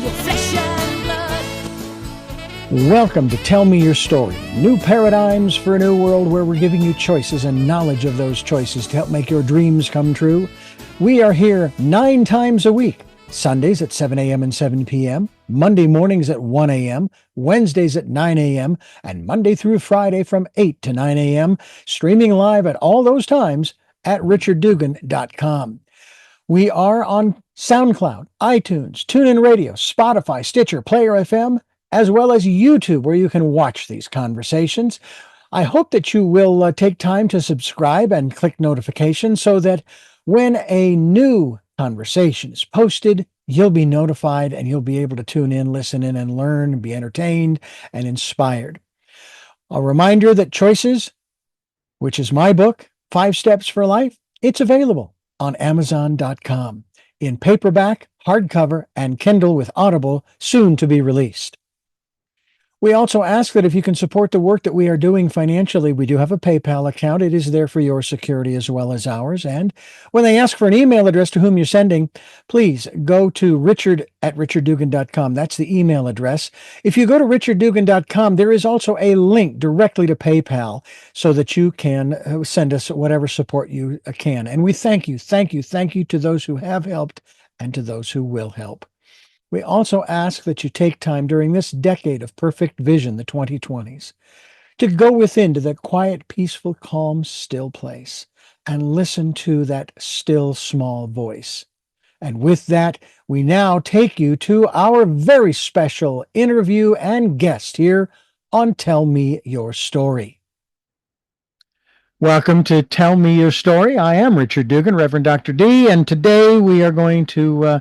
your flesh and blood. Welcome to Tell Me Your Story. New paradigms for a new world where we're giving you choices and knowledge of those choices to help make your dreams come true. We are here 9 times a week. Sundays at 7 a.m. and 7 p.m., Monday mornings at 1 a.m., Wednesdays at 9 a.m., and Monday through Friday from 8 to 9 a.m., streaming live at all those times at richarddugan.com. We are on SoundCloud, iTunes, TuneIn Radio, Spotify, Stitcher, Player FM, as well as YouTube, where you can watch these conversations. I hope that you will take time to subscribe and click notifications so that when a new conversation is posted, you'll be notified and you'll be able to tune in, listen in, and learn, and be entertained and inspired. A reminder that Choices, which is my book, 5 Steps for Life, it's available on Amazon.com in paperback, hardcover, and Kindle with Audible, soon to be released. We also ask that if you can support the work that we are doing financially, we do have a PayPal account. It is there for your security as well as ours. And when they ask for an email address to whom you're sending, please go to richard@richarddugan.com. That's the email address. If you go to richarddugan.com, there is also a link directly to PayPal so that you can send us whatever support you can. And we thank you to those who have helped and to those who will help. We also ask that you take time during this decade of perfect vision, the 2020s, to go within to that quiet, peaceful, calm, still place and listen to that still, small voice. And with that, we now take you to our very special interview and guest here on Tell Me Your Story. Welcome to Tell Me Your Story. I am Richard Dugan, Reverend Dr. D, and today we are going to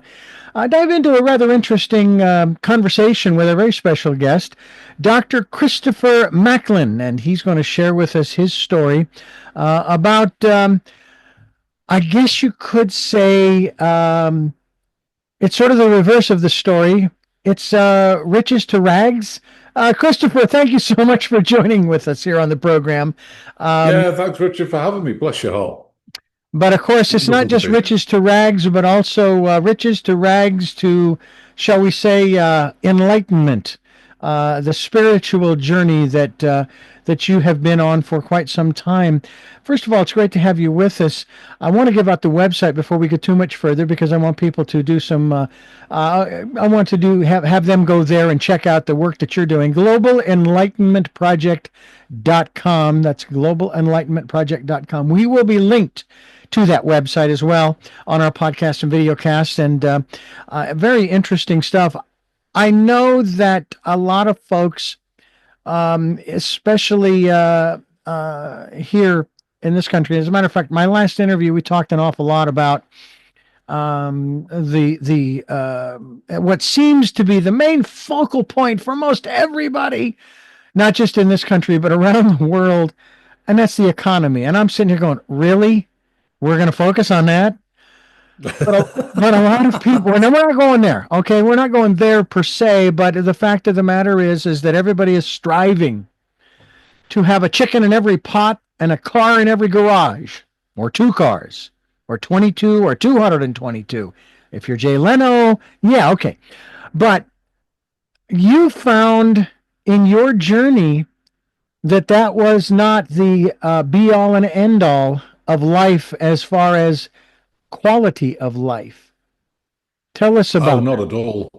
dive into a rather interesting conversation with a very special guest, Dr. Christopher Macklin, and he's going to share with us his story about, I guess you could say, it's sort of the reverse of the story. It's riches to rags. Christopher, thank you so much for joining with us here on the program. Yeah, thanks, Richard, for having me. Bless your heart. But of course, it's not just riches to rags, but also riches to rags to, shall we say, enlightenment, the spiritual journey that you have been on for quite some time. First of all, it's great to have you with us. I want to give out the website before we get too much further because I want people to do some. I want to have them go there and check out the work that you're doing. GlobalEnlightenmentProject.com. That's GlobalEnlightenmentProject.com. We will be linked to that website as well on our podcast and videocast, and very interesting stuff. I know that a lot of folks, especially here in this country, as a matter of fact, my last interview, we talked an awful lot about what seems to be the main focal point for most everybody, not just in this country, but around the world, and that's the economy. And I'm sitting here going, really? We're going to focus on that? But a lot of people, and we're not going there, okay? We're not going there per se, but the fact of the matter is that everybody is striving to have a chicken in every pot and a car in every garage, or 2 cars, or 22, or 222. If you're Jay Leno, yeah, okay. But you found in your journey that was not the be-all and end-all of life as far as quality of life. Tell us about Oh, not at all.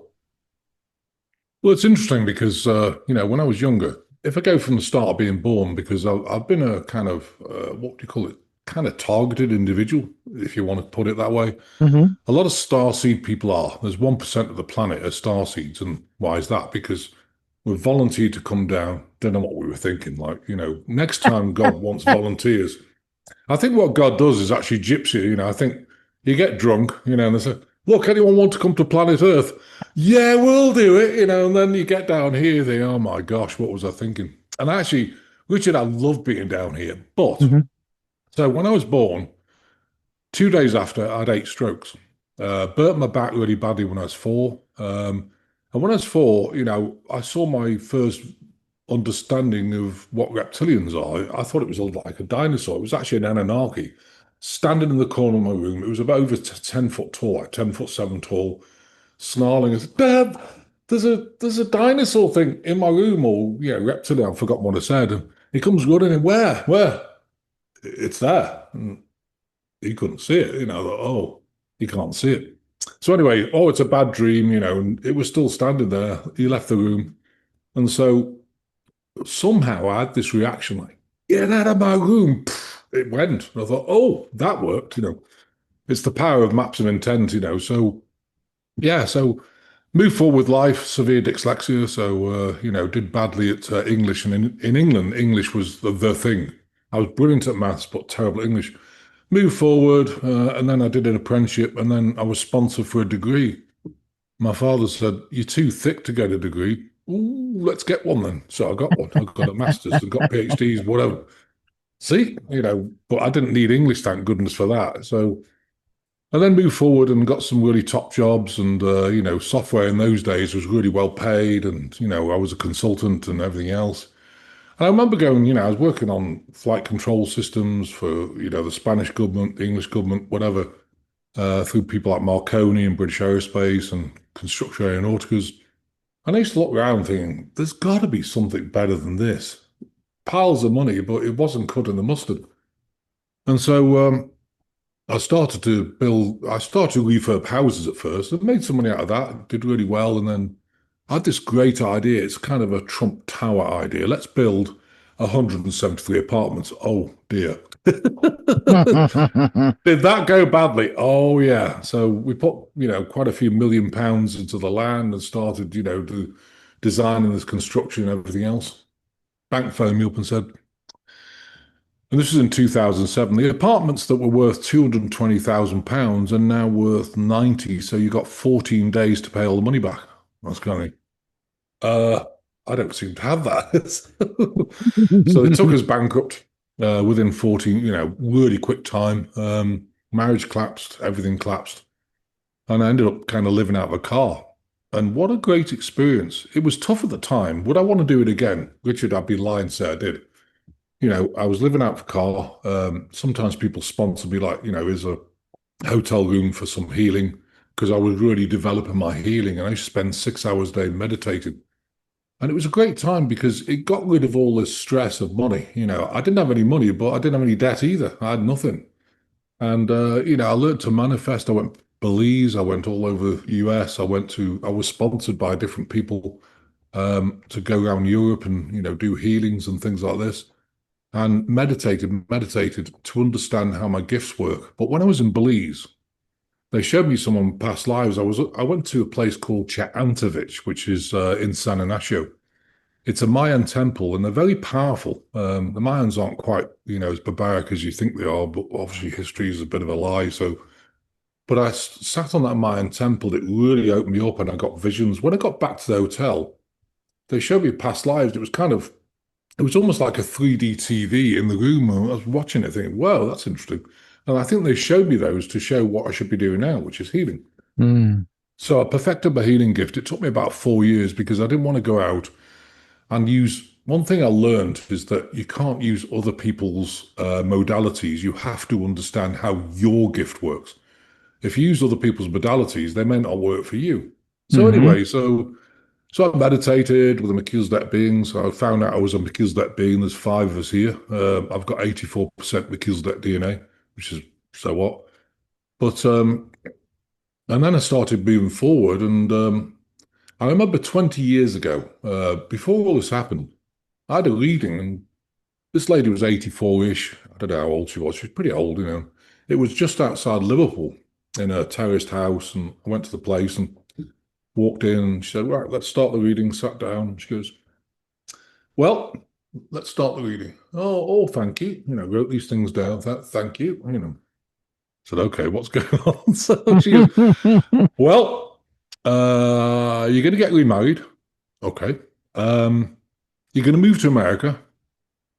Well, it's interesting because, when I was younger, if I go from the start of being born, because I've been a kind of, what do you call it, kind of targeted individual, if you want to put it that way. Mm-hmm. A lot of starseed people are. There's 1% of the planet are starseeds. And why is that? Because we volunteered to come down. Don't know what we were thinking. Next time God wants volunteers. I think what God does is actually gypsy. I think you get drunk, and they say, look, anyone want to come to planet Earth? Yeah, we'll do it, and then you get down here, you think, oh my gosh, what was I thinking? And actually, Richard, I love being down here. But, So when I was born, 2 days after, I had 8 strokes. Burnt my back really badly when I was 4. And when I was 4, I saw my first understanding of what reptilians are. I thought it was like a dinosaur. It was actually an Anunnaki standing in the corner of my room. It was about over 10 foot tall, like 10 foot 7 tall, snarling. I said, Dad, there's a dinosaur thing in my room, or reptilian. I forgot what I said. And he comes running in. Where? It's there. And he couldn't see it. Oh, he can't see it. So anyway, oh, it's a bad dream, and it was still standing there. He left the room. And so somehow I had this reaction like, get out of my room. It went. And I thought, oh, that worked. It's the power of maps of intent. So yeah, so moved forward with life, severe dyslexia. So, did badly at English. And in England, English was the thing. I was brilliant at maths, but terrible at English. Moved forward, and then I did an apprenticeship, and then I was sponsored for a degree. My father said, "You're too thick to get a degree. Ooh, let's get one then." So I got one. I got a master's and got PhDs, whatever. See, but I didn't need English, thank goodness for that. So I then moved forward and got some really top jobs, and software in those days was really well paid, and I was a consultant and everything else. And I remember going, I was working on flight control systems for the Spanish government, the English government, whatever, through people like Marconi and British Aerospace and Construction Aeronauticas. And I used to look around thinking, there's got to be something better than this. Piles of money, but it wasn't cutting the mustard. And so I started to refurb houses at first. I made some money out of that, did really well. And then I had this great idea. It's kind of a Trump Tower idea. Let's build 173 apartments. Oh dear. Did that go badly? Oh yeah. So we put, quite a few £1 million into the land and started, the designing this construction and everything else. Bank phoned me up and said, and this was in 2007. The apartments that were worth £220,000 are now worth 90. So you got 14 days to pay all the money back. I was kind of, I don't seem to have that. So they took us bankrupt within 14, really quick time. Marriage collapsed, everything collapsed. And I ended up kind of living out of a car. And what a great experience. It was tough at the time. Would I want to do it again? Richard, I'd be lying to say I did. I was living out of a car. Sometimes people sponsor me, like, is a hotel room for some healing, because I was really developing my healing. And I used to spend 6 hours a day meditating. And it was a great time because it got rid of all this stress of money. I didn't have any money, but I didn't have any debt either. I had nothing. And, I learned to manifest. I went Belize, I went all over US. I was sponsored by different people to go around Europe and, do healings and things like this. And meditated to understand how my gifts work. But when I was in Belize, they showed me some past lives. I went to a place called Cheantovich, which is in San Ignacio. It's a Mayan temple, and they're very powerful. The Mayans aren't quite, as barbaric as you think they are, but obviously history is a bit of a lie. So, but I sat on that Mayan temple. It really opened me up, and I got visions. When I got back to the hotel, they showed me past lives. It was almost like a 3D TV in the room. I was watching it thinking, wow, that's interesting. And I think they showed me those to show what I should be doing now, which is healing. Mm. So I perfected my healing gift. It took me about 4 years because I didn't want to go out and use. One thing I learned is that you can't use other people's modalities. You have to understand how your gift works. If you use other people's modalities, they may not work for you. So anyway, so I meditated with a Melchizedek being. So I found out I was a Melchizedek being. There's 5 of us here. I've got 84% Melchizedek DNA, which is so what. But and then I started moving forward, and I remember 20 years ago, before all this happened, I had a reading, and this lady was 84-ish. I don't know how old she was. She was pretty old. It was just outside Liverpool in a terraced house, and I went to the place and walked in, and she said, right, let's start the reading. Sat down, and she goes, well, let's start the reading. Oh, thank you. Wrote these things down. Thank you. Said, okay, what's going on? So she goes, well, you're going to get remarried. Okay. You're going to move to America.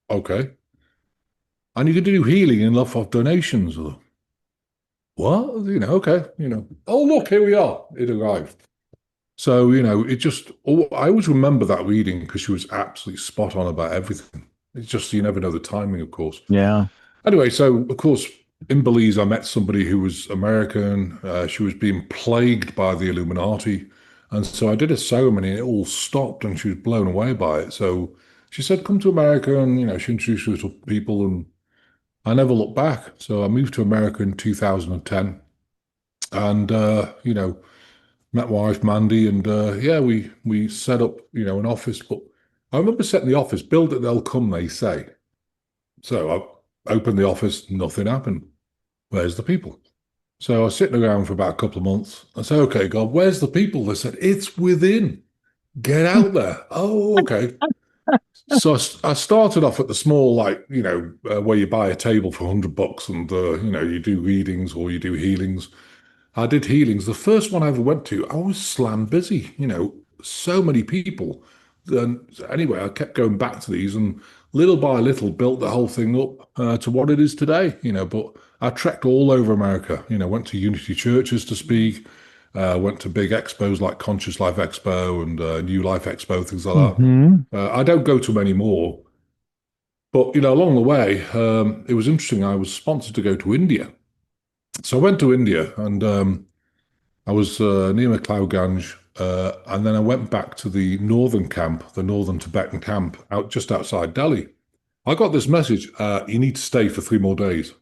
Okay. And you're going to do healing and love of donations. What? Okay. Oh, look, here we are. It arrived. So, I always remember that reading because she was absolutely spot on about everything. It's just, you never know the timing, of course. Yeah. Anyway, so, of course, In Belize, I met somebody who was American. She was being plagued by the Illuminati. And so I did a ceremony and it all stopped and she was blown away by it. So she said, come to America. And, she introduced us to people and I never looked back. So I moved to America in 2010 and, met my wife, Mandy. And yeah, we set up, an office. But I remember setting the office, build it, they'll come, they say. So I opened the office, nothing happened. Where's the people? So I was sitting around for about a couple of months. I said, okay, God, where's the people? They said, it's within. Get out there. Oh, okay. So I started off at the small, like, where you buy a table for $100 and, you do readings or you do healings. I did healings. The first one I ever went to, I was slam busy, so many people. And anyway, I kept going back to these and little by little built the whole thing up to what it is today, But I trekked all over America, went to Unity churches to speak, went to big expos like Conscious Life Expo and New Life Expo, things like that. Hmm. I don't go to them anymore, but along the way, it was interesting. I was sponsored to go to India, so I went to India and I was near McLeod and then I went back to the northern camp, the northern Tibetan camp, out just outside Delhi. I got this message: you need to stay for 3 more days.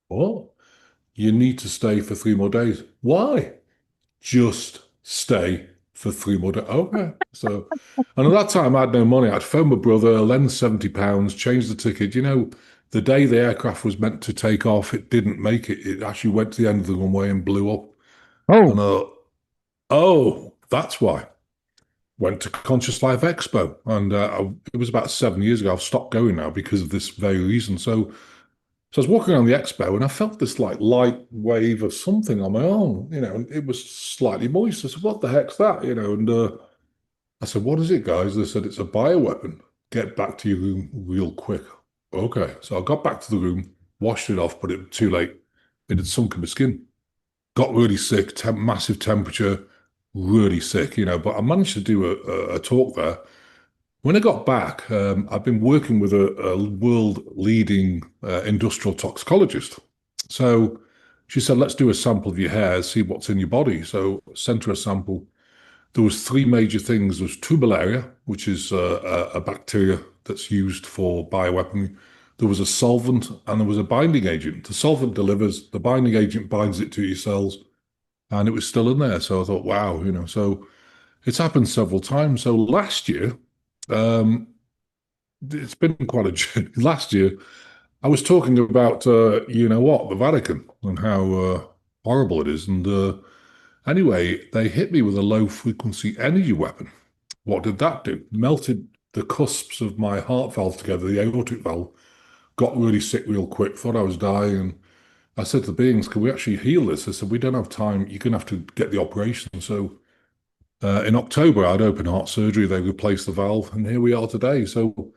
What? You need to stay for 3 more days. Why? Just stay for 3 more days. Okay. So, and at that time, I had no money. I'd phoned my brother, lend £70, change the ticket. The day the aircraft was meant to take off, it didn't make it. It actually went to the end of the runway and blew up. And Oh, I thought, oh, that's why. Went to Conscious Life Expo, and it was about 7 years ago. I've stopped going now because of this very reason. So I was walking around the expo, and I felt this like light wave of something on my arm, and it was slightly moist. I said, "What the heck's that?" And I said, "What is it, guys?" They said, "It's a bioweapon. Get back to your room real quick." Okay, so I got back to the room, washed it off, but it was too late. It had sunk in my skin. Got really sick, massive temperature, really sick, But I managed to do a talk there. When I got back, I've been working with a world leading industrial toxicologist. So she said, let's do a sample of your hair, see what's in your body. So sent her a sample. There was three major things. There was tuberculosis, which is a bacteria that's used for bioweaponry. There was a solvent and there was a binding agent. The solvent delivers, the binding agent binds it to your cells, and it was still in there. So I thought, wow, so it's happened several times. So last year, um, it's been quite a journey. Last year, I was talking about, the Vatican and how horrible it is. And anyway, they hit me with a low frequency energy weapon. What did that do? Melted the cusps of my heart valve together, the aortic valve, got really sick real quick, thought I was dying. And I said to the beings, can we actually heal this? They said, we don't have time. You're going to have to get the operation. So in October, I had open heart surgery. They replaced the valve, and here we are today. So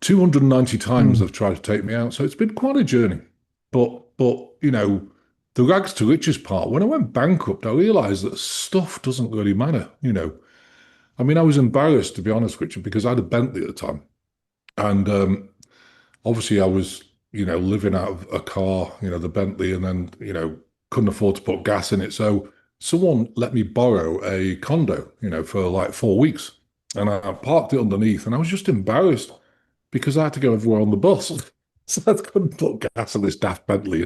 290 times mm, they've tried to take me out. So it's been quite a journey. But the rags to riches part, when I went bankrupt, I realized that stuff doesn't really matter. I mean, I was embarrassed, to be honest with you, because I had a Bentley at the time. And obviously I was, living out of a car, the Bentley, and then, couldn't afford to put gas in it. So someone let me borrow a condo, for like 4 weeks. And I parked it underneath, and I was just embarrassed because I had to go everywhere on the bus. So I couldn't put gas in this daft Bentley.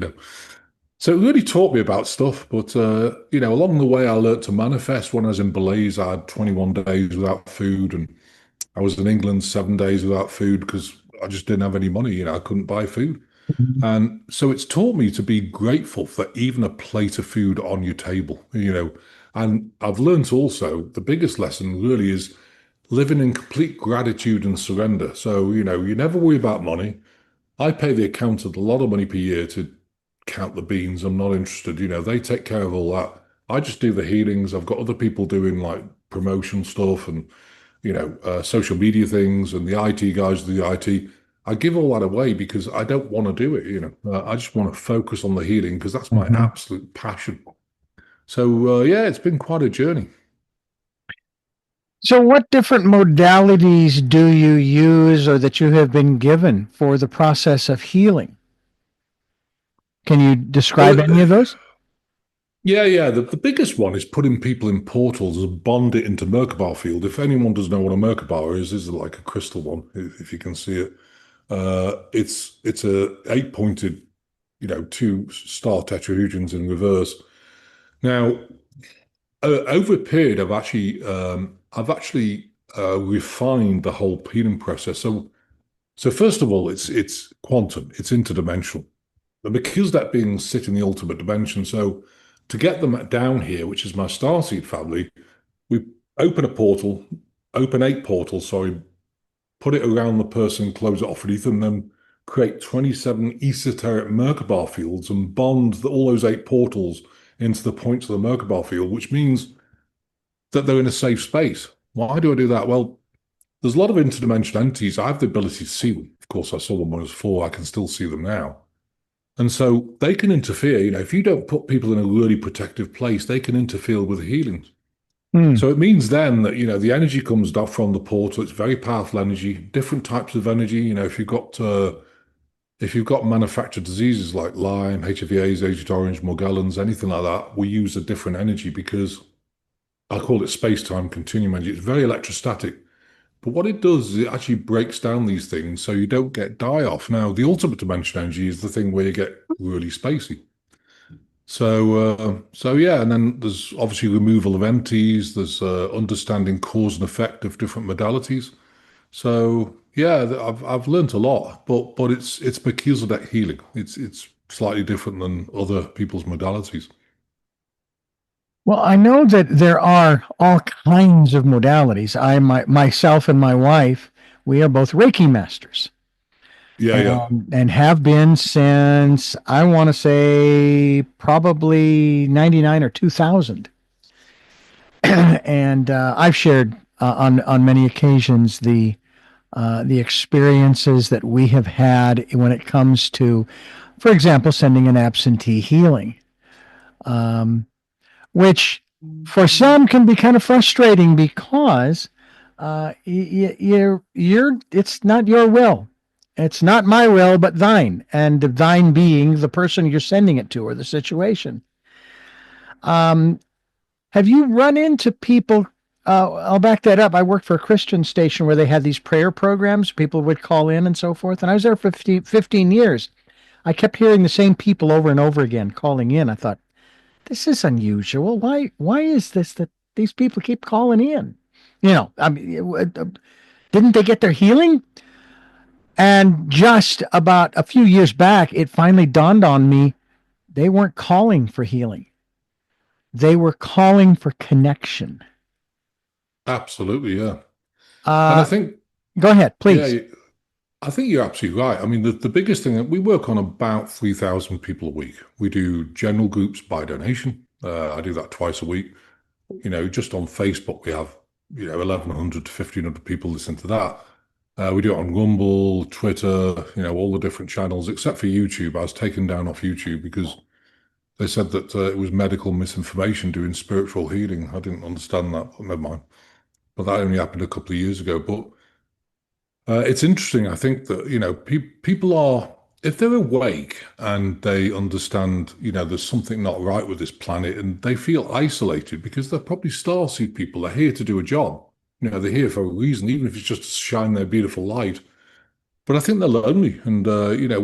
So it really taught me about stuff. But, along the way, I learned to manifest. When I was in Belize, I had 21 days without food. And I was in England 7 days without food because I just didn't have any money. I couldn't buy food. mm, And so it's taught me to be grateful for even a plate of food on your table. And I've learned also the biggest lesson really is living in complete gratitude and surrender. So, you never worry about money. I pay the accountant a lot of money per year to count the beans. I'm not interested. They take care of all that. I just do the healings. I've got other people doing like promotion stuff and, social media things, and the IT guys do the IT. I give all that away because I don't want to do it. I just want to focus on the healing because that's my mhm. absolute passion. So, yeah, it's been quite a journey. So, what different modalities do you use or that you have been given for the process of healing? Can you Well, describe any of those? yeah, yeah. The biggest one is putting people in portals and bond it into Merkabah field. If anyone doesn't know what a Merkabah is like a crystal one, if you can see it. It's a eight-pointed, two star tetrahedrons in reverse. Now, over a period, I've actually refined the whole healing process. So first of all, it's quantum, it's interdimensional. The Melchizedek beings sit in the ultimate dimension. So to get them down here, which is my starseed family, we open a portal, open eight portals, sorry, put it around the person, close it off beneath them, then create 27 esoteric Merkabah fields and bond all those eight portals into the points of the Merkabah field, which means that they're in a safe space. Why do I do that? Well, there's a lot of interdimensional entities. I have the ability to see them. Of course, I saw them when I was 4. I can still see them now. And so they can interfere. If you don't put people in a really protective place, they can interfere with the healing. Hmm. So it means then that, the energy comes down from the portal. It's very powerful energy, different types of energy. If you've got manufactured diseases like Lyme, HIV/AIDS, Agent Orange, Morgellons, anything like that, we use a different energy because I call it space-time continuum energy. It's very electrostatic. But what it does is it actually breaks down these things so you don't get die-off. Now, the ultimate dimension energy is the thing where you get really spacey. So yeah, and then there's obviously removal of entities. There's understanding cause and effect of different modalities. So yeah, I've learnt a lot, but it's Melchizedek healing. It's slightly different than other people's modalities. Well, I know that there are all kinds of modalities. Myself and my wife, we are both Reiki masters Yeah, yeah, and have been since I want to say probably 99 or 2000. And I've shared on many occasions the experiences that we have had when it comes to, for example, sending an absentee healing. Um, which for some can be kind of frustrating because it's not your will. It's not my will, but thine, and thine being the person you're sending it to or the situation. Um, have you run into people? I'll back that up. I worked for a Christian station where they had these prayer programs. People would call in and so forth. And I was there for 15 years. I kept hearing the same people over and over again calling in. I thought, this is unusual. Why is this that these people keep calling in? I mean, didn't they get their healing? And just about a few years back, it finally dawned on me they weren't calling for healing. They were calling for connection. absolutely, yeah. And I Uh, think, Go ahead, please. yeah, I think you're absolutely right. I mean, the biggest thing that we work on about 3,000 people a week. We do general groups by donation. I do that twice a week. Just on Facebook, we have, 1,100 to 1,500 people listen to that. We do it on Rumble, Twitter, all the different channels, except for YouTube. I was taken down off YouTube because they said that it was medical misinformation doing spiritual healing. I didn't understand that, but never mind. But that only happened a couple of years ago. But it's interesting. I think that, people are, if they're awake and they understand, there's something not right with this planet and they feel isolated because they're probably starseed people. They're here to do a job. They're here for a reason, even if it's just to shine their beautiful light. But I think they're lonely. And,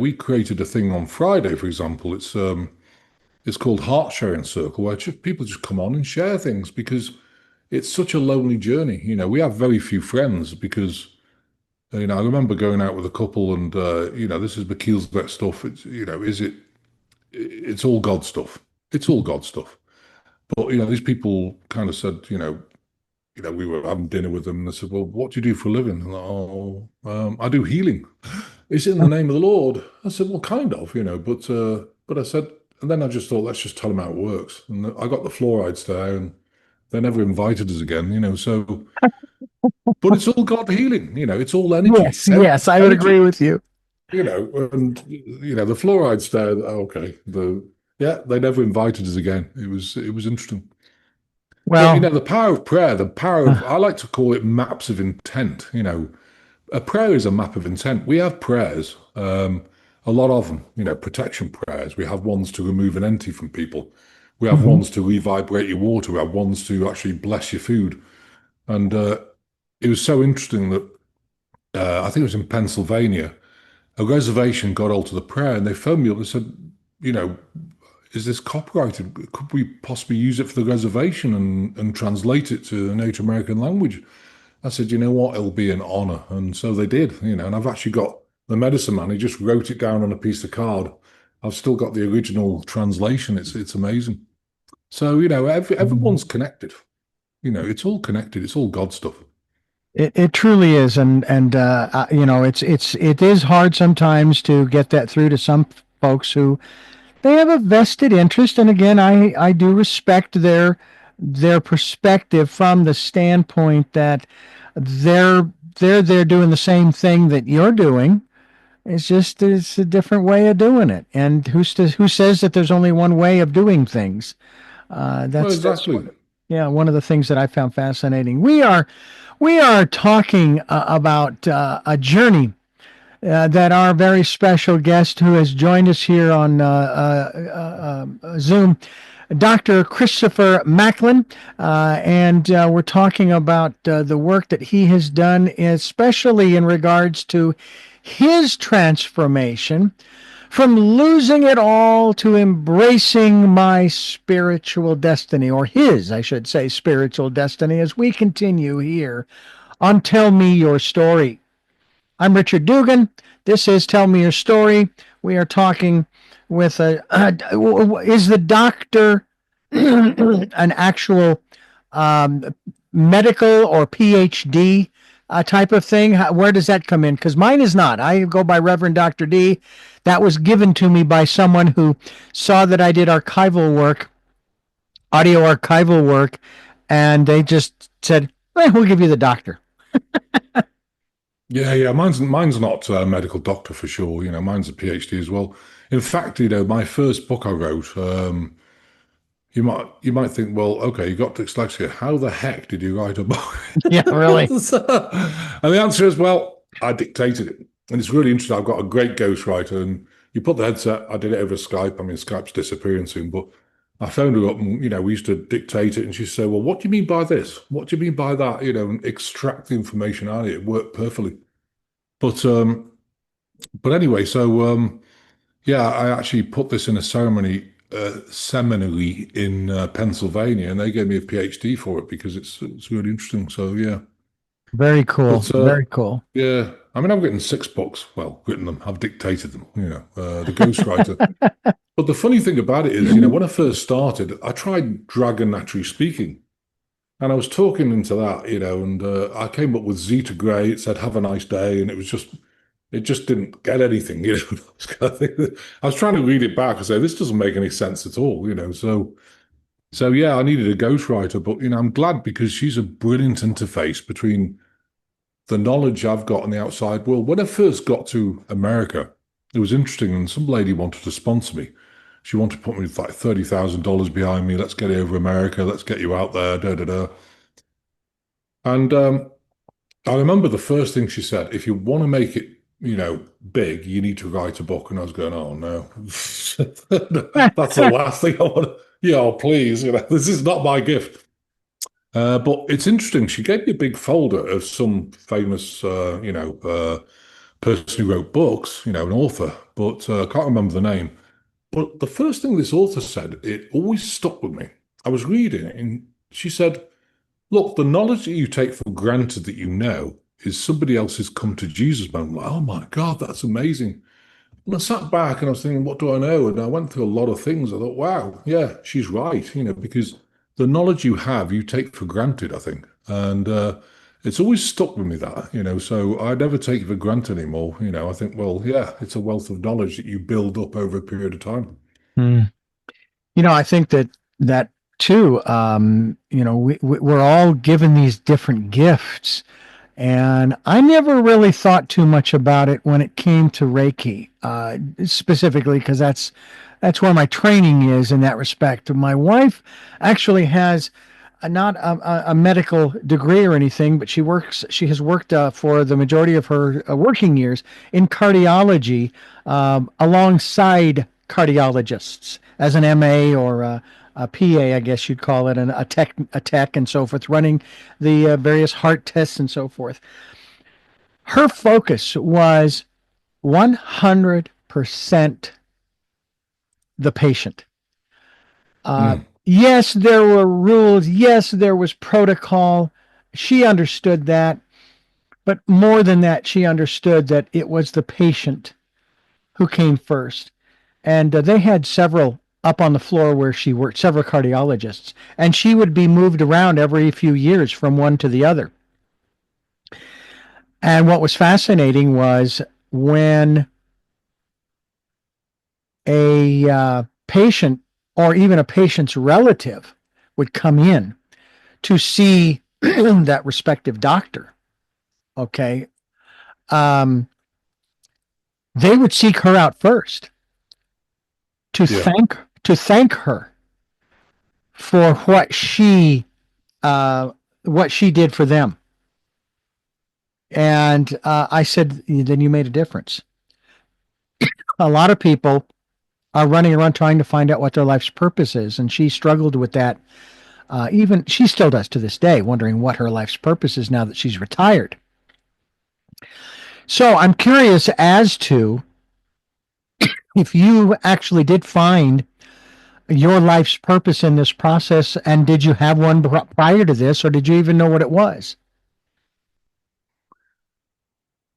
we created a thing on Friday, for example. It's called Heart Sharing Circle, where people just come on and share things because it's such a lonely journey. We have very few friends because I remember going out with a couple and, this is McKeel's vet stuff. It's all God stuff. It's all God stuff. But, these people kind of said, we were having dinner with them and they said, well, what do you do for a living? And I do healing. It's in the name of the Lord. I said, well, kind of, but I said, and then I just thought, let's just tell them how it works. And I got the fluorides there and they never invited us again, so, but it's all God healing, it's all energy, Yes, yes, I would agree energy. with you. And the fluorides there. Okay, yeah, they never invited us again. It was interesting, but Well, the power of prayer, the power of I like to call it maps of intent. A prayer is a map of intent. We have prayers. a lot of them, protection prayers. We have ones to remove an entity from people. We have Hmm. ones to revibrate your water. We have ones to actually bless your food. And it was so interesting that I think it was in Pennsylvania, a reservation got hold of the prayer and they phoned me up and said, you know, is this copyrighted? Could we possibly use it for the reservation and translate it to the Native American language? I said, you know what, it'll be an honor. And so they did, and I've actually got the medicine man, he just wrote it down on a piece of card. I've still got the original translation. It's amazing. So, everyone's connected. It's all connected. It's all God stuff. It truly is, and it is hard sometimes to get that through to some folks who they have a vested interest. And again, I do respect their perspective from the standpoint that they're they're doing the same thing that you're doing. It's a different way of doing it. And who says that there's only one way of doing things? Well, That's exactly. one of the things that I found fascinating. We are talking about a journey that our very special guest who has joined us here on Zoom, Dr. Christopher Macklin, and we're talking about the work that he has done, especially in regards to his transformation from losing it all to embracing my spiritual destiny, or his, I should say, spiritual destiny, as we continue here on Tell Me Your Story. I'm Richard Dugan. This is Tell Me Your Story. We are talking with is the doctor an actual um, medical or PhD type of thing? Where does that come in? Because mine is not. I go by Reverend Dr. D. That was given to me by someone who saw that I did archival work, audio archival work, and they just said, we'll give you the doctor. Yeah, yeah. Mine's not a medical doctor for sure. Mine's a PhD as well. In fact, my first book I wrote, you might think, well, okay, you got dyslexia. How the heck did you write a book? Yeah, really. And the answer is, well, I dictated it. And it's really interesting. I've got a great ghostwriter, and you put the headset, I did it over Skype. I mean, Skype's disappearing soon, but I phoned her up and, we used to dictate it. And she said, well, what do you mean by this? What do you mean by that? And extract the information out of it. It worked perfectly. But anyway, so yeah, I actually put this in a seminary in Pennsylvania, and they gave me a PhD for it because it's really interesting. So yeah, Very cool. but Very cool. yeah, I mean, I've written 6 books. Well, written them. I've dictated them. The ghostwriter. But the funny thing about it is, when I first started, I tried Dragon Naturally Speaking, and I was talking into that, and I came up with Zeta Gray. It said "Have a nice day," and it just didn't get anything. I was trying to read it back and say this doesn't make any sense at all. So yeah, I needed a ghostwriter, but I'm glad because she's a brilliant interface between the knowledge I've got in the outside world. When I first got to America, it was interesting, and some lady wanted to sponsor me. She wanted to put me with like $30,000 behind me. Let's get you over America. Let's get you out there. Da da da. And I remember the first thing she said: if you want to make it, big, you need to write a book. And I was going, oh no, that's the last thing I want. Yeah, oh, please, this is not my gift. But it's interesting. She gave me a big folder of some famous, person who wrote books, an author, but I can't remember the name. But the first thing this author said, it always stuck with me. I was reading it, and she said, look, the knowledge that you take for granted that you know is somebody else's come to Jesus moment. Like, oh my God, that's amazing. And I sat back and I was thinking, what do I know? And I went through a lot of things. I thought, wow, yeah, she's right, because the knowledge you have, you take for granted, I think. And it's always stuck with me that, so I never take it for granted anymore. I think, well, yeah, it's a wealth of knowledge that you build up over a period of time. Hmm. I think that too. We're all given these different gifts, and I never really thought too much about it when it came to Reiki, specifically because that's where my training is in that respect. My wife actually has not a medical degree or anything, but she has worked for the majority of her working years in cardiology, alongside cardiologists as an MA or a PA, I guess you'd call it, and a tech and so forth, running the various heart tests and so forth. Her focus was 100% the patient. Mm, Yes, there were rules. Yes, there was protocol. She understood that. But more than that, she understood that it was the patient who came first. And they had several up on the floor where she worked, several cardiologists. And she would be moved around every few years from one to the other. And what was fascinating was when a patient or even a patient's relative would come in to see that respective doctor, okay, um, they would seek her out first to yeah. thank her for uh, what she did for them. And I said, then you made a difference. A lot of people are running around trying to find out what their life's purpose is, and she struggled with that. Even she still does to this day, wondering what her life's purpose is now that she's retired. So I'm curious as to if you actually did find your life's purpose in this process, and did you have one prior to this, or did you even know what it was?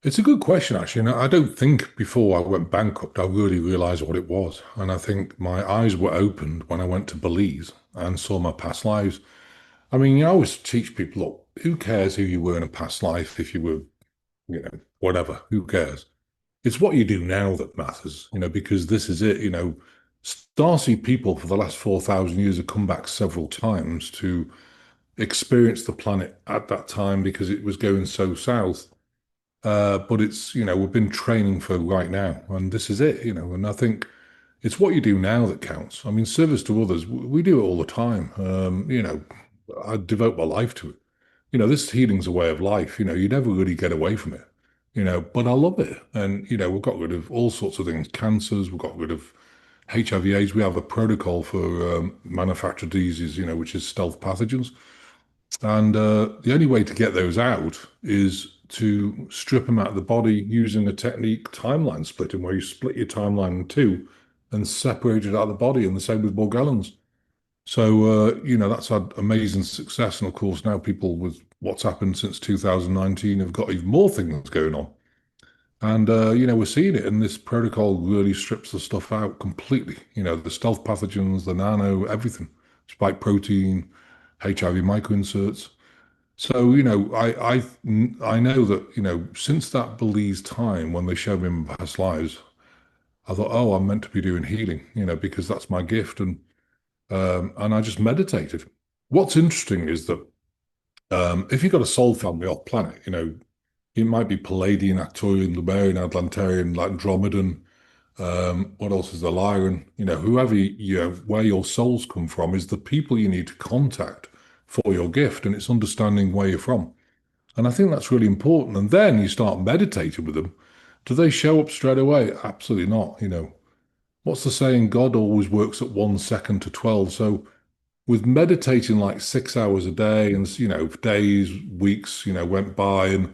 It's a good question, actually. And I don't think before I went bankrupt, I really realized what it was. And I think my eyes were opened when I went to Belize and saw my past lives. I mean, I always teach people, look, who cares who you were in a past life if you were, whatever, who cares? It's what you do now that matters, because this is it. Starseed people for the last 4,000 years have come back several times to experience the planet at that time because it was going so south. But we've been training for right now, and this is it, and I think it's what you do now that counts. I mean, service to others, we do it all the time. I devote my life to it. This healing's a way of life. You never really get away from it, but I love it. And, we've got rid of all sorts of things, cancers, we've got rid of HIV/AIDS. We have a protocol for manufactured diseases, which is stealth pathogens. And the only way to get those out is to strip them out of the body using a technique, timeline splitting, where you split your timeline in two and separate it out of the body. And the same with Morgellons. So, that's had amazing success. And of course, now people with what's happened since 2019 have got even more things going on. And, we're seeing it. And this protocol really strips the stuff out completely. The stealth pathogens, the nano, everything, spike protein, HIV microinserts. So, I know that, since that Belize time when they showed me my past lives, I thought, oh, I'm meant to be doing healing, because that's my gift. And I just meditated. What's interesting is that if you've got a soul family off planet, it might be Palladian, Arcturian, Lemurian, Atlantarian, like Andromedan. What else is there? Lyran, whoever where your souls come from is the people you need to contact for your gift, and it's understanding where you're from. And I think that's really important. And then you start meditating with them. Do they show up straight away? Absolutely not. What's the saying? God always works at 1 second to 12. So with meditating like 6 hours a day and, days, weeks, went by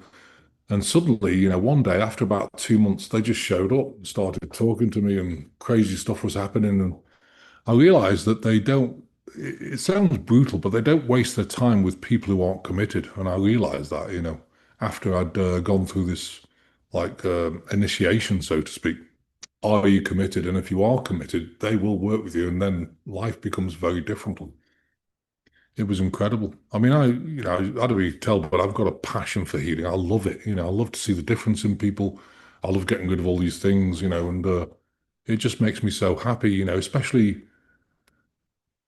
and suddenly, one day after about 2 months, they just showed up and started talking to me and crazy stuff was happening. And I realized that they don't, it sounds brutal, but they don't waste their time with people who aren't committed. And I realized that, after I'd gone through this like initiation, so to speak. Are you committed? And if you are committed, they will work with you. And then life becomes very different. It was incredible. I mean, I don't really tell, but I've got a passion for healing. I love it. I love to see the difference in people. I love getting rid of all these things, and it just makes me so happy, especially,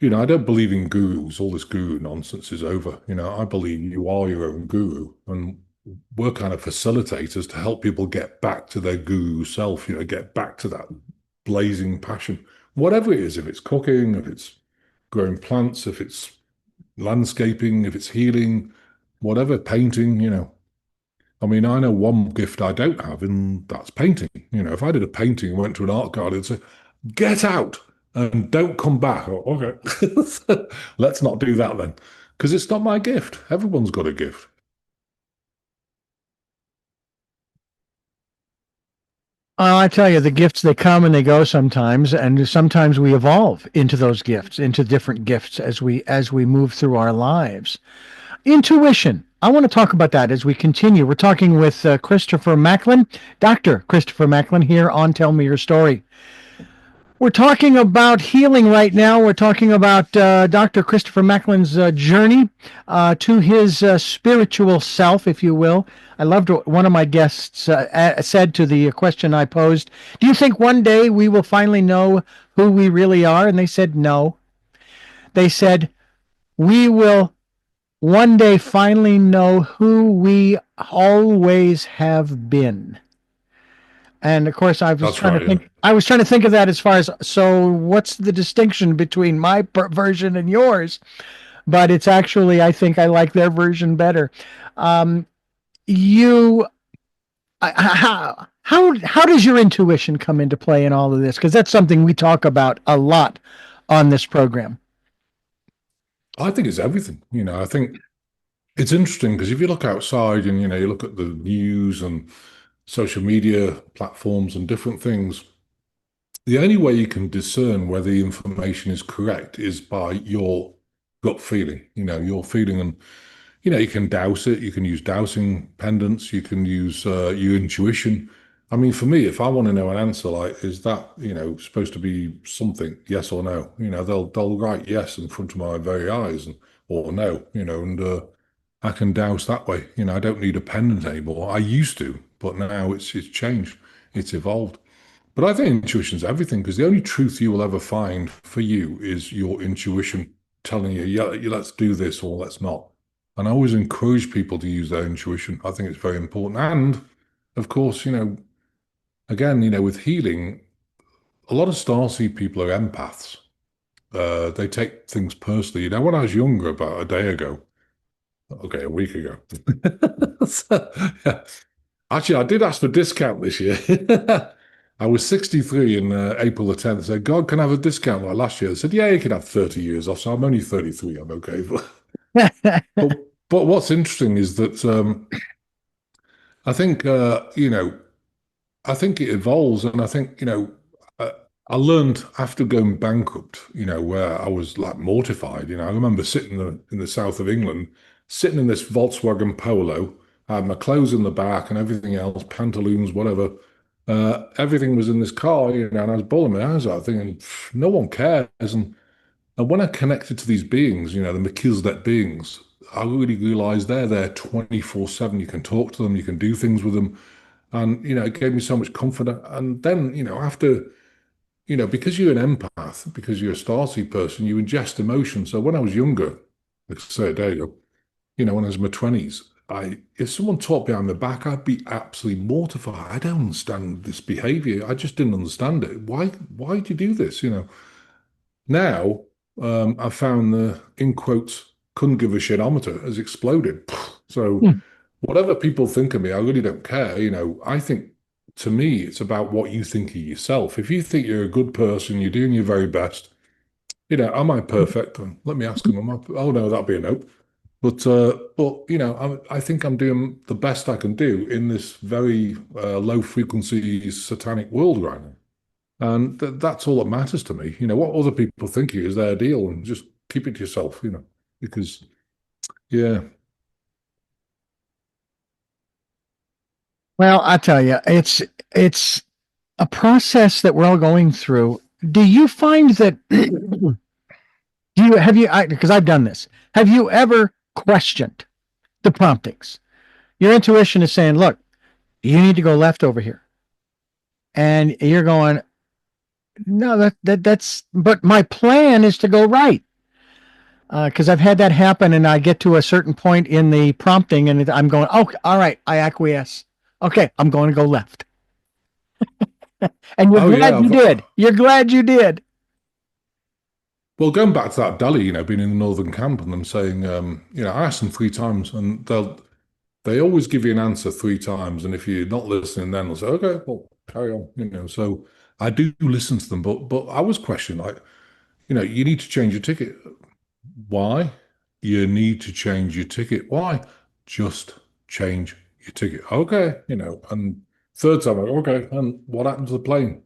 I don't believe in gurus. All this guru nonsense is over. I believe you are your own guru, and we're kind of facilitators to help people get back to their guru self, get back to that blazing passion, whatever it is, if it's cooking, if it's growing plants, if it's landscaping, if it's healing, whatever, painting, I mean, I know one gift I don't have, and that's painting. If I did a painting and went to an art gallery and said, get out and don't come back. Oh, okay. Let's not do that then. Because it's not my gift. Everyone's got a gift. I tell you, the gifts, they come and they go sometimes, and sometimes we evolve into those gifts, into different gifts as we move through our lives. Intuition. I want to talk about that as we continue. We're talking with Christopher Macklin, Dr. Christopher Macklin, here on Tell Me Your Story. We're talking about healing right now. We're talking about Dr. Christopher Macklin's journey to his spiritual self, if you will. I loved what one of my guests said to the question I posed. Do you think one day we will finally know who we really are? And they said no. They said, we will one day finally know who we always have been. And of course, That's right, yeah. I was trying to think of that as far as, so what's the distinction between my version and yours? But it's actually, I think I like their version better. Um, you, how does your intuition come into play in all of this? Because that's something we talk about a lot on this program. I think it's everything. I think it's interesting because if you look outside and, you look at the news and social media platforms and different things, the only way you can discern whether the information is correct is by your gut feeling, your feeling. And, you can douse it. You can use dowsing pendants. You can use your intuition. I mean, for me, if I want to know an answer, like, is that, supposed to be something, yes or no? They'll write yes in front of my very eyes or no, and I can douse that way. I don't need a pendant anymore. I used to, but now it's changed. It's evolved. But I think intuition's everything because the only truth you will ever find for you is your intuition telling you, yeah, let's do this or let's not. And I always encourage people to use their intuition. I think it's very important. And of course, again, with healing, a lot of starseed people are empaths. They take things personally. When I was younger, about a day ago, okay, a week ago. So, yeah. Actually, I did ask for discount this year. I was 63 in April the 10th. I said, God, can I have a discount like last year? I said, yeah, you can have 30 years off. So I'm only 33. I'm okay. But, but what's interesting is that I think, I think it evolves. And I think, uh, I learned after going bankrupt, where I was like mortified. I remember sitting in the south of England, sitting in this Volkswagen Polo, I had my clothes in the back and everything else, pantaloons, whatever. Everything was in this car, and I was bawling my eyes out, thinking, no one cares. And when I connected to these beings, the Melchizedek beings, I really realized they're there 24/7. You can talk to them, you can do things with them. And, it gave me so much comfort. And then, after, because you're an empath, because you're a starseed person, you ingest emotion. So when I was younger, like I say, there you go, when I was in my 20s, if someone talked behind my back, I'd be absolutely mortified. I don't understand this behavior. I just didn't understand it. Why do you do this? Now, I found the, in quotes, couldn't give a shitometer has exploded. So Hmm. whatever people think of me, I really don't care. I think to me, it's about what you think of yourself. If you think you're a good person, you're doing your very best, am I perfect? Let me ask them, oh no, that'd be a no. But I think I'm doing the best I can do in this very low frequency satanic world right now. And that's all that matters to me. What other people think of you is their deal, and just keep it to yourself, because, yeah. Well, I tell you, it's a process that we're all going through. Do you find that do you have you because I've done this. Have you ever questioned the promptings? Your intuition is saying, "Look, you need to go left over here." And you're going, "No, that's but my plan is to go right." Because I've had that happen, and I get to a certain point in the prompting, and I'm going, "Oh, all right, I acquiesce. Okay, I'm going to go left." And you're Oh, glad yeah. you did. You're glad you did. Well, going back to that Delhi, being in the northern camp and them saying, I asked them three times, and they always give you an answer three times, and if you're not listening, then they'll say, okay, well, carry on. So I do listen to them, but I was questioning, like, you need to change your ticket. Why? You need to change your ticket. Why? Just change your ticket. Okay, and third time, okay, and what happened to the plane?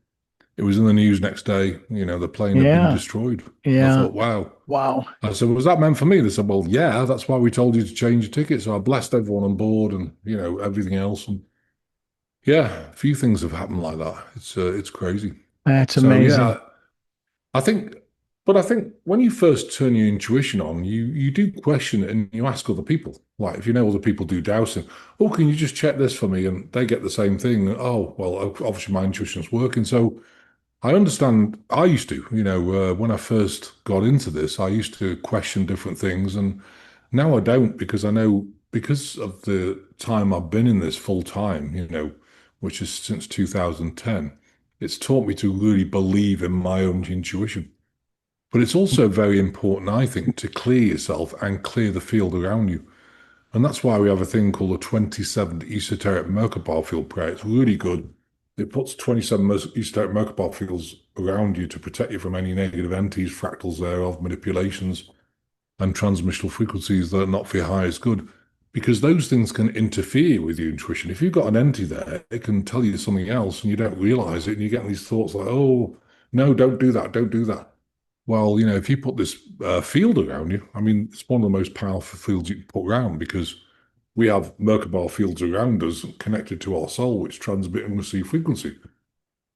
It was in the news next day, the plane had been Yeah. destroyed. I Yeah. thought, wow. Wow. I said, was that meant for me? They said, well, yeah, that's why we told you to change your ticket. So I blessed everyone on board and, everything else. And yeah, a few things have happened like that. It's crazy. That's So amazing. yeah, I think, but I think when you first turn your intuition on, you do question it and you ask other people. Like if you know other people do dowsing, oh, can you just check this for me? And they get the same thing. Oh, well, obviously my intuition's working. So I understand. I used to, when I first got into this, I used to question different things, and now I don't because I know because of the time I've been in this full time, which is since 2010, it's taught me to really believe in my own intuition. But it's also very important, I think, to clear yourself and clear the field around you. And that's why we have a thing called a 27 esoteric Merkabah field prayer. It's really good. It puts 27 esoteric Merkabah fields around you to protect you from any negative entities, fractals thereof, manipulations, and transmissional frequencies that are not for your highest good. Because those things can interfere with your intuition. If you've got an entity there, it can tell you something else and you don't realize it, and you get these thoughts like, oh, no, don't do that, don't do that. Well, if you put this field around you, I mean, it's one of the most powerful fields you can put around because we have Merkabah fields around us connected to our soul, which transmit and receive frequency.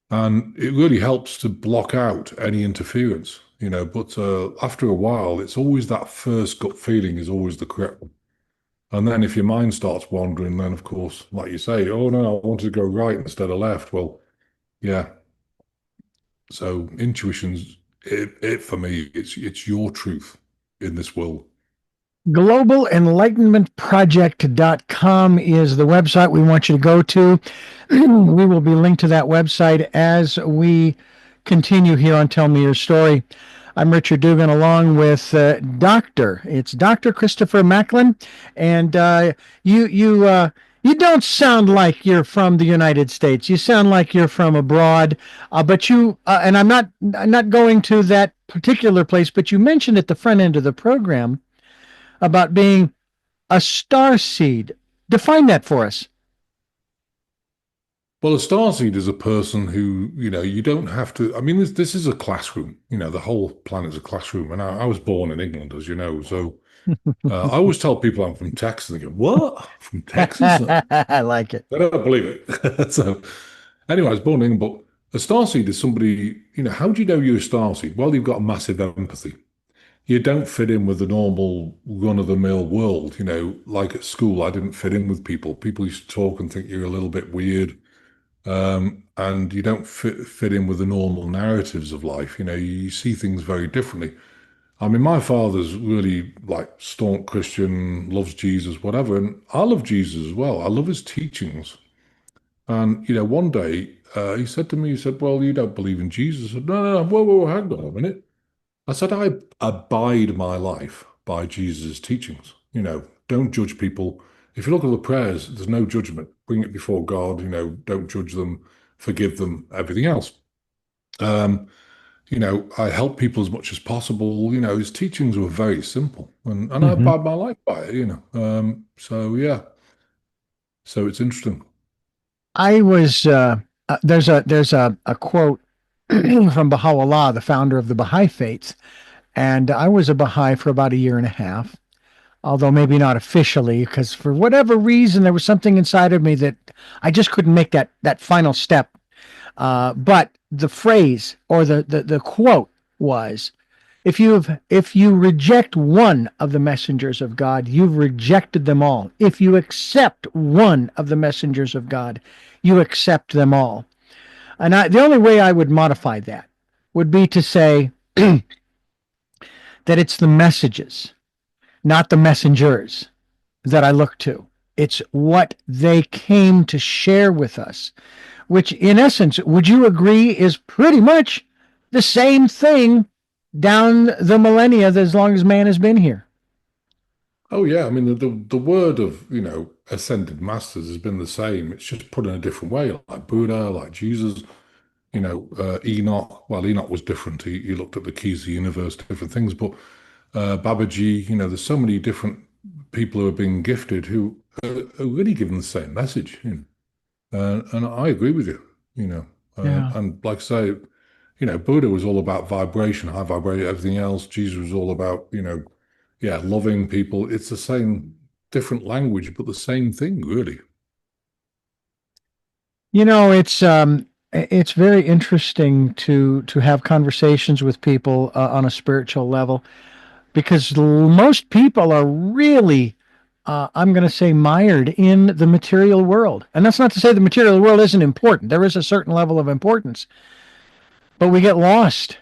And it really helps to block out any interference, But after a while, it's always that first gut feeling is always the correct one. And then if your mind starts wandering, then of course, like you say, oh no, I wanted to go right instead of left. Well, yeah. So intuition's it for me, it's your truth in this world. Globalenlightenmentproject.com is the website we want you to go to. We will be linked to that website as we continue here on Tell Me Your Story. I'm Richard Dugan along with It's Dr. Christopher Macklin. And you don't sound like you're from the United States. You sound like you're from abroad. But and I'm not going to that particular place, but you mentioned at the front end of the program about being a star seed. Define that for us. Well, a starseed is a person who, you don't have to. I mean, this is a classroom. The whole planet's a classroom. And I was born in England, as you know. So I always tell people I'm from Texas. And they go, what? From Texas? I like it. They don't believe it. So anyway, I was born in England. But a starseed is somebody, how do you know you're a starseed? Well, you've got a massive empathy. You don't fit in with the normal run-of-the-mill world. Like at school, I didn't fit in with people. People used to talk and think you're a little bit weird. And you don't fit in with the normal narratives of life. You see things very differently. I mean, my father's really like staunch Christian, loves Jesus, whatever, and I love Jesus as well. I love his teachings. And one day he said to me, he said, "Well, you don't believe in Jesus." I said, "No, no, no, whoa, whoa, hang on a minute." I said, "I abide my life by Jesus' teachings. Don't judge people. If you look at the prayers, there's no judgment. Bring it before God. Don't judge them, forgive them, everything else. Um, I help people as much as possible. His teachings were very simple, and I Mhm. abide my life by it. So yeah, so it's interesting. I was there's a quote from Baha'u'llah, the founder of the Baha'i faith, and I was a Baha'i for about a year and a half, although maybe not officially, because for whatever reason there was something inside of me that I just couldn't make that final step. But the phrase or the quote was, if you reject one of the messengers of God, you've rejected them all. If you accept one of the messengers of God, you accept them all. And the only way I would modify that would be to say that it's the messages, not the messengers, that I look to. It's what they came to share with us, which in essence, would you agree, is pretty much the same thing down the millennia, as long as man has been here. Oh yeah, I mean the word of ascended masters has been the same. It's just put in a different way, like Buddha, like Jesus. Enoch. Well, Enoch was different. He looked at the keys of the universe, different things. But Babaji, there's so many different people who are being gifted who are really given the same message. And I agree with you. Yeah. And like I say, Buddha was all about vibration, high vibration, everything else. Jesus was all about yeah, loving people. It's the same, different language, but the same thing, really. It's very interesting to have conversations with people on a spiritual level because most people are really I'm going to say mired in the material world. And that's not to say the material world isn't important. There is a certain level of importance, but we get lost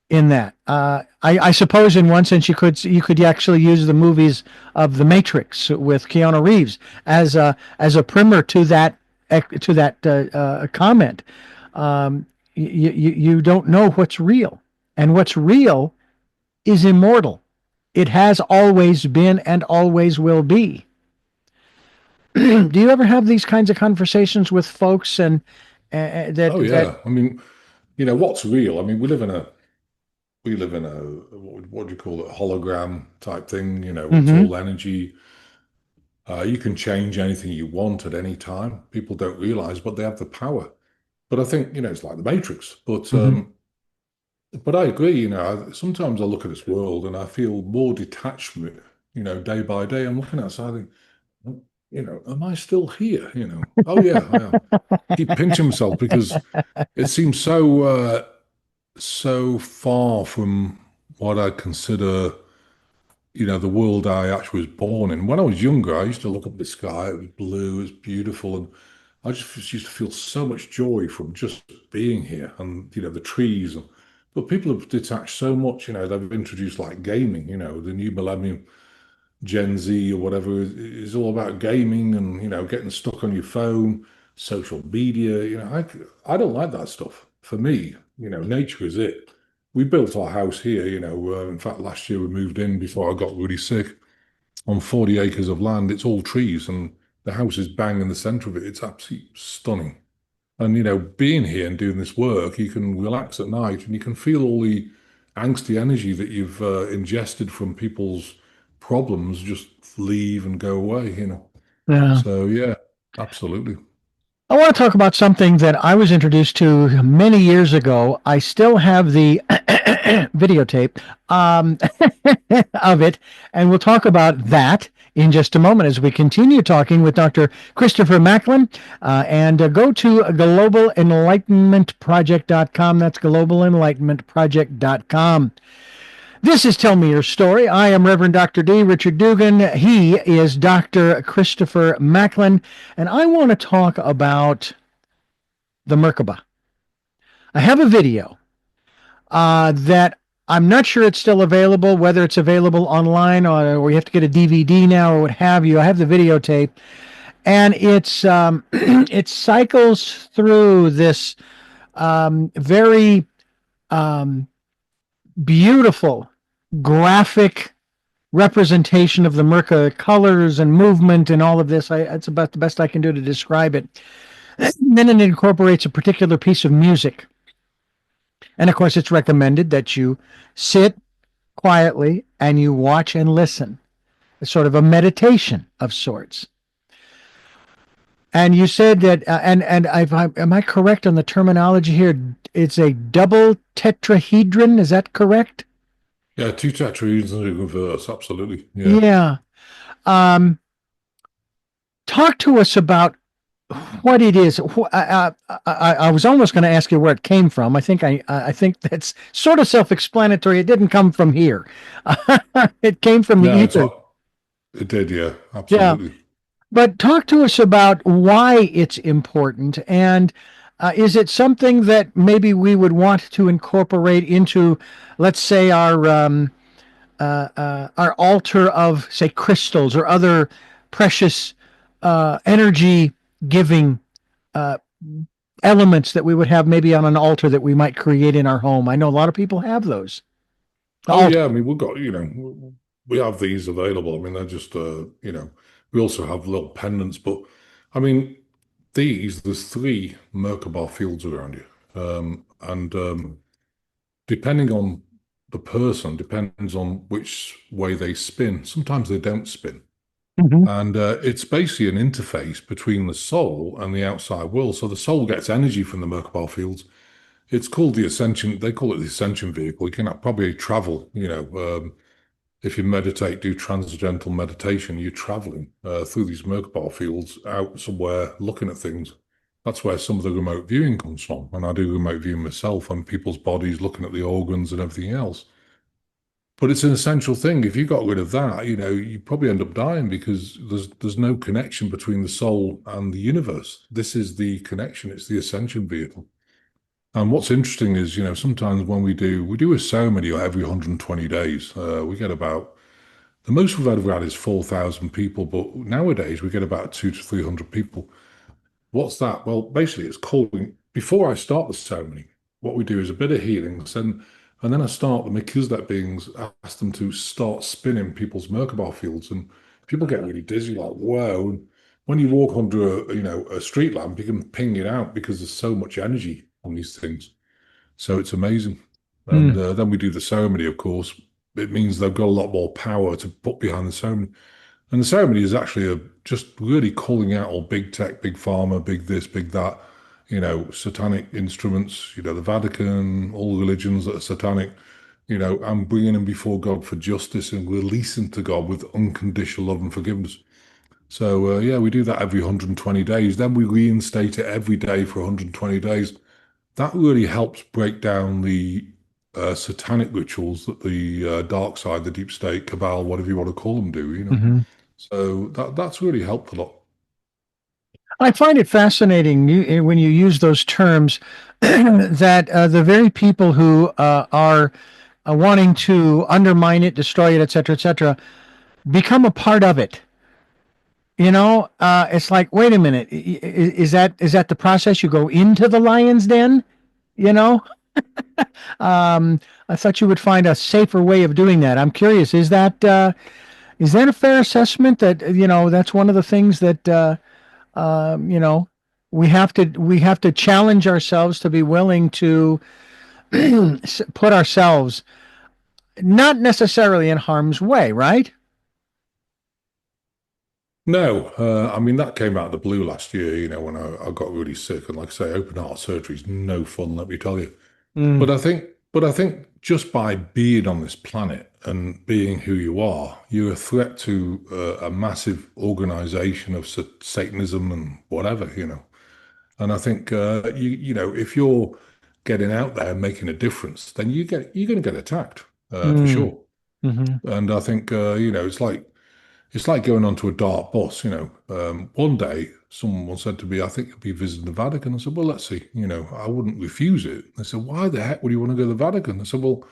in that. I suppose in one sense you could actually use the movies of The Matrix with Keanu Reeves as a primer to that comment. You don't know what's real, and what's real is immortal. It has always been and always will be. Do you ever have these kinds of conversations with folks and Oh that? yeah. I mean, what's real? I mean, we live in a what do you call it, hologram type thing. It's Hmm. all energy. You can change anything you want at any time. People don't realize, but they have the power. But I think, it's like the Matrix. But Hmm. I agree, sometimes I look at this world and I feel more detached from it, day by day. I'm looking outside and am I still here? Oh yeah, I am. Keep pinching myself because it seems so far from what I consider, the world I actually was born in. When I was younger, I used to look up the sky, it was blue, it was beautiful, and I just used to feel so much joy from just being here and, the trees. But people have detached so much, they've introduced like gaming, the new millennium Gen Z or whatever is all about gaming and, getting stuck on your phone, social media. I don't like that stuff. For me, nature is it. We built our house here, in fact, last year we moved in before I got really sick on 40 acres of land. It's all trees and the house is bang in the center of it. It's absolutely stunning. And, being here and doing this work, you can relax at night and you can feel all the angsty energy that you've ingested from people's problems just leave and go away. Yeah. So, yeah, absolutely. I want to talk about something that I was introduced to many years ago. I still have the videotape um, of it, and we'll talk about that in just a moment as we continue talking with Dr. Christopher Macklin. And go to globalenlightenmentproject.com. That's globalenlightenmentproject.com. This is Tell Me Your Story. I am Reverend Dr. D. Richard Dugan. He is Dr. Christopher Macklin, and I want to talk about the Merkaba. I have a video that I'm not sure it's still available, whether it's available online or you have to get a DVD now or what have you. I have the videotape, and it's it cycles through this very um, beautiful graphic representation of the Merkaba colors and movement and all of this. It's about the best I can do to describe it. And then it incorporates a particular piece of music. And of course, it's recommended that you sit quietly and you watch and listen. It's sort of a meditation of sorts. And you said that, am I correct on the terminology here? It's a double tetrahedron. Is that correct? Yeah, two tetrahedrons in reverse. Absolutely. Yeah. Yeah. Um, Talk to us about what it is. I was almost going to ask you where it came from. I think that's sort of self-explanatory. It didn't come from here. It came from the No, ether. it did. Yeah, Yeah, absolutely. but talk to us about why it's important, and is it something that maybe we would want to incorporate into, let's say, our altar of, say, crystals or other precious energy giving uh, elements that we would have maybe on an altar that we might create in our home. I know a lot of people have those. Oh All. yeah, I mean we've got, we have these available. I mean they're just we also have little pendants, but I mean there's three Merkabah fields around you. And depending on the person, depends on which way they spin. Sometimes they don't spin. Mhm. And it's basically an interface between the soul and the outside world. So the soul gets energy from the Merkabah fields. It's called the ascension. They call it the ascension vehicle. You can probably travel, if you meditate, do transcendental meditation, you're traveling through these Merkabah fields out somewhere looking at things. That's where some of the remote viewing comes from. And I do remote viewing myself on people's bodies, looking at the organs and everything else. But it's an essential thing. If you got rid of that, you probably end up dying because there's no connection between the soul and the universe. This is the connection. It's the ascension vehicle. And what's interesting is, sometimes when we do a ceremony every 120 days. We get about the most we've ever had is 4,000 people, but nowadays we get about two to 300 people. What's that? Well, basically, it's calling. Before I start the ceremony, what we do is a bit of healing, and then I start the Melchizedek beings, ask them to start spinning people's Merkabah fields, and people get really dizzy, like wow. And when you walk under a street lamp, you can ping it out because there's so much energy on these things. So it's amazing. And Mm. then we do the ceremony, of course. It means they've got a lot more power to put behind the ceremony. And the ceremony is actually just really calling out all big tech, big pharma, big this, big that, satanic instruments, the Vatican, all religions that are satanic, and bringing them before God for justice and releasing to God with unconditional love and forgiveness. So, yeah, we do that every 120 days. Then we reinstate it every day for 120 days. That really helps break down the satanic rituals that the dark side, the deep state, cabal, whatever you want to call them, do. Mhm. So that's really helped a lot. I find it fascinating when you use those terms that the very people who are wanting to undermine it, destroy it, et cetera, become a part of it. It's like, wait a minute, is that the process? You go into the lion's den? You know, I thought you would find a safer way of doing that. I'm curious, is that a fair assessment? That that's one of the things that you know, we have to challenge ourselves to be willing to put ourselves not necessarily in harm's way, right? No, I mean that came out of the blue last year, when I got really sick. And like I say, open heart surgery is no fun, let me tell you. Mm, But I think just by being on this planet and being who you are, you're a threat to a massive organization of Satanism and whatever. And I think if you're getting out there and making a difference, then you're going to get attacked for mm, sure. hmm And I think it's like going onto a dark bus. One day someone said to me, "I think you'll be visiting the Vatican." I said, "Well, let's see." I wouldn't refuse it. They said, "Why the heck would you want to go to the Vatican?" I said, "Well,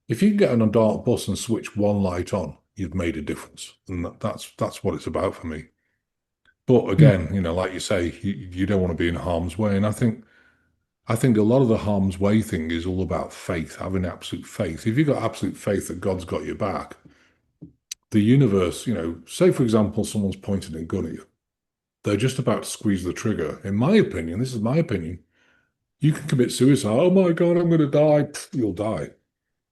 if you can get on a dark bus and switch one light on, you've made a difference, and that's what it's about for me." But again, like you say, you don't want to be in harm's way, and I think a lot of the harm's way thing is all about faith, having absolute faith. If you've got absolute faith that God's got your back, the universe, say for example, someone's pointing a gun at you, they're just about to squeeze the trigger. In my opinion, this is my opinion, you can commit suicide. Oh my God, I'm going to die. Pff, you'll die.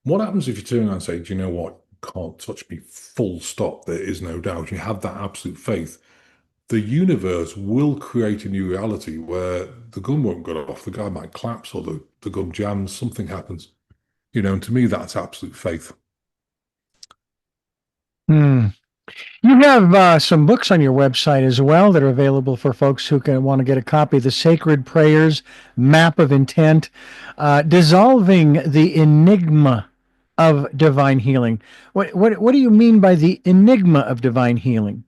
What happens if you turn around and say, do you know what? You can't touch me, full stop. There is no doubt. You have that absolute faith. The universe will create a new reality where the gun won't go off, the guy might collapse or the gun jams, something happens. And to me, that's absolute faith. mm. You have some books on your website as well that are available for folks who can want to get a copy. The Sacred Prayers, Map of Intent, Dissolving the Enigma of Divine Healing. What do you mean by the enigma of divine healing?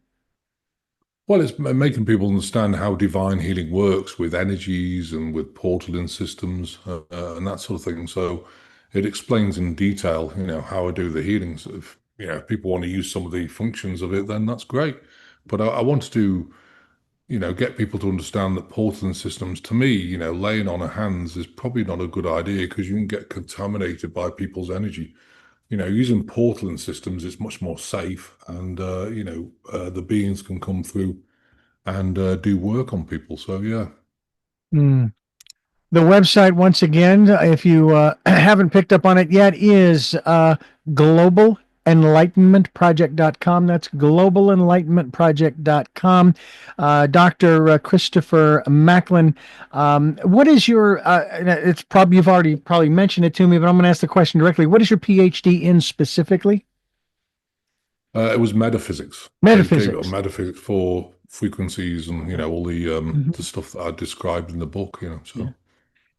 Well, it's making people understand how divine healing works with energies and with portaling systems and that sort of thing. So it explains in detail, how I do the healings. If people want to use some of the functions of it, then that's great. But I want to, get people to understand that portaling systems, to me, laying on of hands is probably not a good idea because you can get contaminated by people's energy. using portaling systems is much more safe, and the beings can come through and do work on people. So yeah. Mm. The website, once again, if you haven't picked up on it yet, is globalenlightenmentproject.com. That's globalenlightenmentproject.com. Dr. Christopher Macklin, what is your, it's probably, you've already probably mentioned it to me, but I'm going to ask the question directly. What is your PhD in specifically? It was metaphysics. They gave it a Metaphysics. metaphysics for frequencies and all the Mhm. stuff that I described in the book. Yeah. So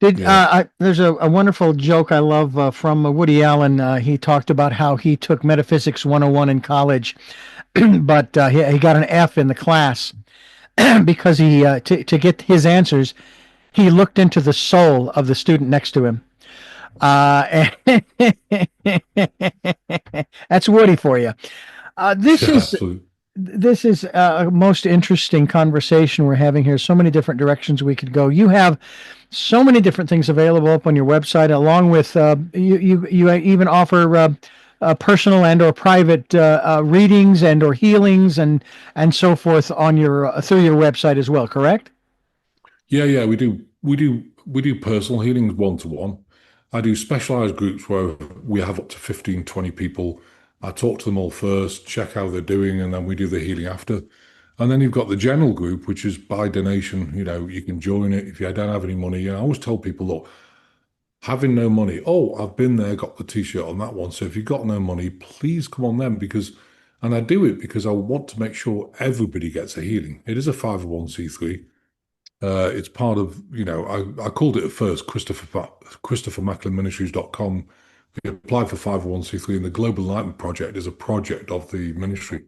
Did yeah, there's a wonderful joke I love from Woody Allen. He talked about how he took Metaphysics 101 in college, but he got an F in the class because to get his answers, he looked into the soul of the student next to him. Uh, that's Woody for you. Uh, this yeah, is absolutely. this is a most interesting conversation we're having here. So many different directions we could go. You have so many different things available up on your website, along with you even offer personal and or private readings and or healings and so forth on your through your website as well. Correct? Yeah, yeah, we do personal healings one to one. I do specialized groups where we have up to 15, 20 people. I talk to them all first, check how they're doing, and then we do the healing after. And then you've got the general group, which is by donation. You can join it if you don't have any money. I always tell people, look, having no money, oh, I've been there, got the t-shirt on that one. So if you've got no money, please come on them and I do it because I want to make sure everybody gets a healing. It is a 501c3. It's part of, I called it at first ChristopherMacklinMinistries.com. We applied for 501c3, and the Global Enlightenment Project is a project of the ministry.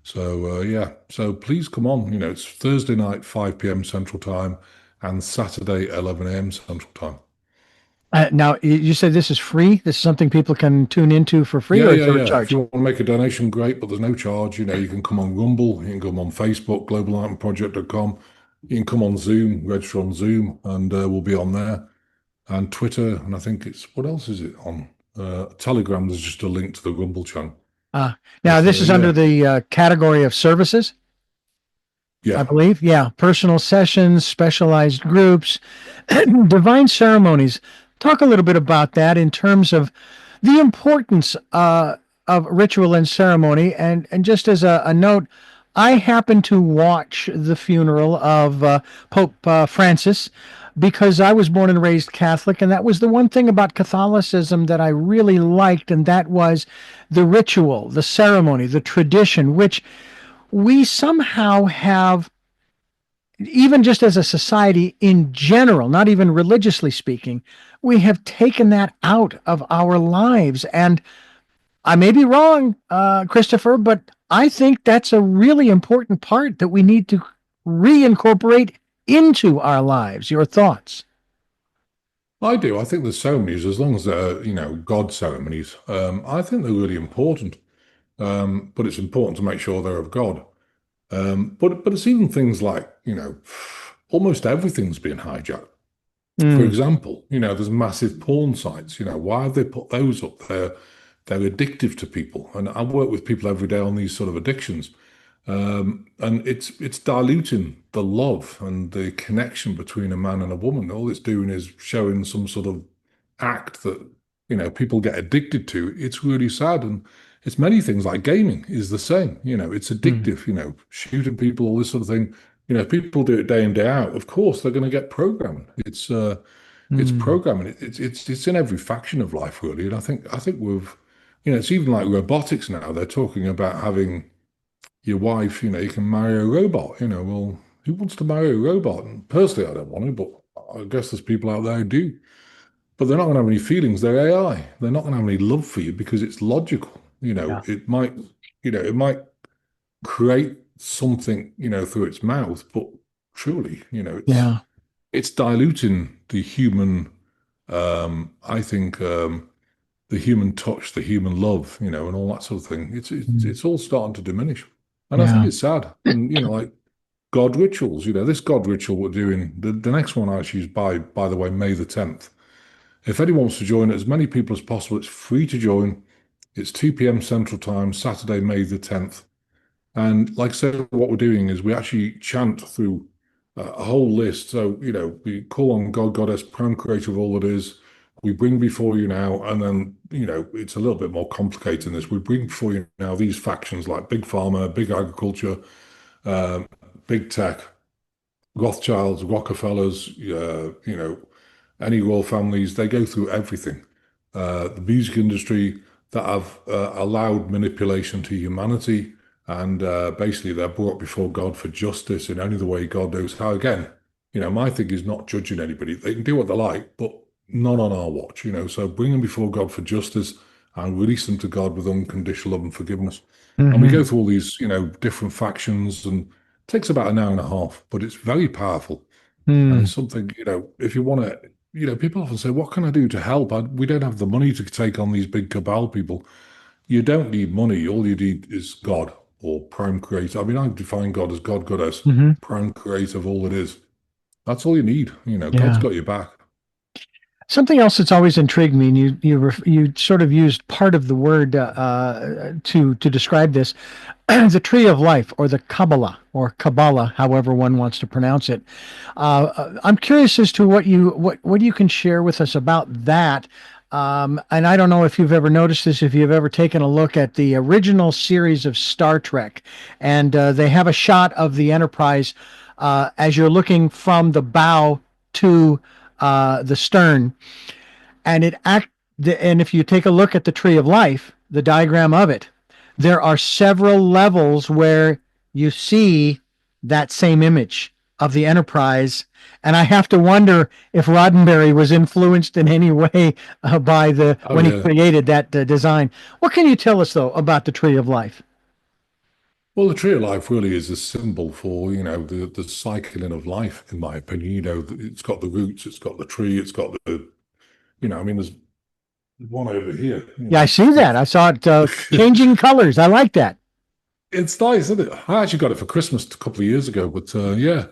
So, yeah, so please come on. It's Thursday night, 5 p.m. Central Time, and Saturday, 11 a.m. Central Time. Now you said this is free. This is something people can tune into for free, Yeah, or is yeah, there a yeah. If you charge? want to make a donation, great, but there's no charge. You can come on Rumble, you can come on Facebook, globalenlightenmentproject.com. You can come on Zoom, register on Zoom, and we'll be on there. And Twitter, and I think what else is it on? Telegram, there's just a link to the Rumble channel. Uh, now But this is under yeah, the category of services. I yeah. believe. Yeah. Personal sessions, specialized groups, divine ceremonies. Talk a little bit about that in terms of the importance of ritual and ceremony. And just as a note, I happened to watch the funeral of Pope Francis because I was born and raised Catholic. And that was the one thing about Catholicism that I really liked. And that was the ritual, the ceremony, the tradition, which we somehow have, even just as a society in general, not even religiously speaking, we have taken that out of our lives. And I may be wrong, Christopher, but I think that's a really important part that we need to reincorporate into our lives. Your thoughts? I do. I think the ceremonies, as long as they're, God ceremonies, I think they're really important. But it's important to make sure they're of God. But it's even things like, almost everything's being hijacked. For Mm, example, there's massive porn sites. Why have they put those up there? They're addictive to people. And I work with people every day on these sort of addictions. And it's diluting the love and the connection between a man and a woman. All it's doing is showing some sort of act that people get addicted to. It's really sad, and it's many things like gaming is the same. It's mm, addictive. Shooting people, all this sort of thing. If people do it day in day out, of course they're going to get programming. It's mm, programming. It's in every faction of life really, and I think we've it's even like robotics now. They're talking about having your wife, you can marry a robot. Well, who wants to marry a robot? And personally, I don't want to, but I guess there's people out there who do. But they're not going to have any feelings. They're AI. They're not going to have any love for you because it's logical. yeah, It might create something, through its mouth, but truly, yeah, it's diluting the human, I think, the human touch, the human love, and all that sort of thing. It's it's, mm, it's all starting to diminish, and I think yeah, it's sad. And like God rituals, this God ritual we're doing. The next one actually is by the way, May the 10th. If anyone wants to join, as many people as possible, it's free to join. It's 2 p.m. Central Time, Saturday, May the 10th. And like I said, what we're doing is we actually chant through a whole list. So, we call on God, Goddess, prime creator of all that is. We bring before you now, and then, it's a little bit more complicated than this. We bring before you now these factions like Big Pharma, Big Agriculture, uh, Big Tech, Rothschilds, Rockefellers, any royal families, they go through everything. The music industry that have allowed manipulation to humanity, and basically they're brought before God for justice in only the way God knows how. Again, my thing is not judging anybody. They can do what they like, but not on our watch, So bring them before God for justice and release them to God with unconditional love and forgiveness. And we go Hmm. through all these, different factions, and it takes about an hour and a half, but it's very powerful. And Hmm. it's something, if you want to, people often say, what can I do to help? We don't have the money to take on these big cabal people. You don't need money. All you need is God or prime creator. I mean, I define God as God, Goddess, Hmm. prime creator of all it is. That's all you need. God's Yeah. got your back. Something else that's always intrigued me, and you sort of used part of the word to describe this, the tree of life, or the Kabbalah, however one wants to pronounce it. I'm curious as to what you can share with us about that. And I don't know if you've ever noticed this, if you've ever taken a look at the original series of Star Trek, and they have a shot of the Enterprise as you're looking from the bow to the stern, and and if you take a look at the tree of life, the diagram of it, there are several levels where you see that same image of the Enterprise. And I have to wonder if Roddenberry was influenced in any way by the Oh, when he yeah. created that design. What can you tell us though about the tree of life? Well, the tree of life really is a symbol for, the cycling of life, in my opinion. It's got the roots, it's got the tree, it's got I mean, there's one over here, Yeah, I see that. I saw it changing colors. I like that. It's nice, isn't it? I actually got it for Christmas a couple of years ago, but yeah,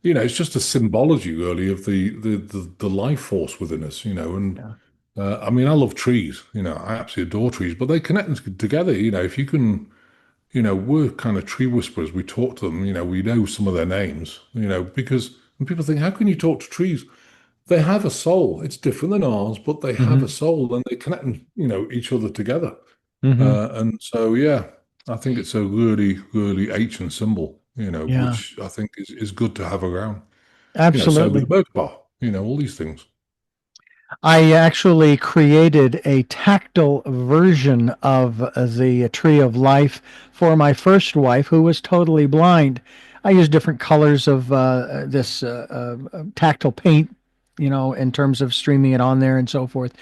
it's just a symbology really of the life force within us, and Yeah. I mean, I love trees, I absolutely adore trees, but they connect them together, if you can, we're kind of tree whisperers. We talk to them, we know some of their names, because when people think, how can you talk to trees? They have a soul. It's different than ours, but they have a Hmm. soul and they connect, each other together. Hmm. And so, yeah, I think it's a really, really ancient symbol, Yeah, which I think is good to have around. So with absolutely. the Merkaba, all these things. I actually created a tactile version of the Tree of Life for my first wife, who was totally blind. I used different colors of this tactile paint, in terms of streaming it on there and so forth.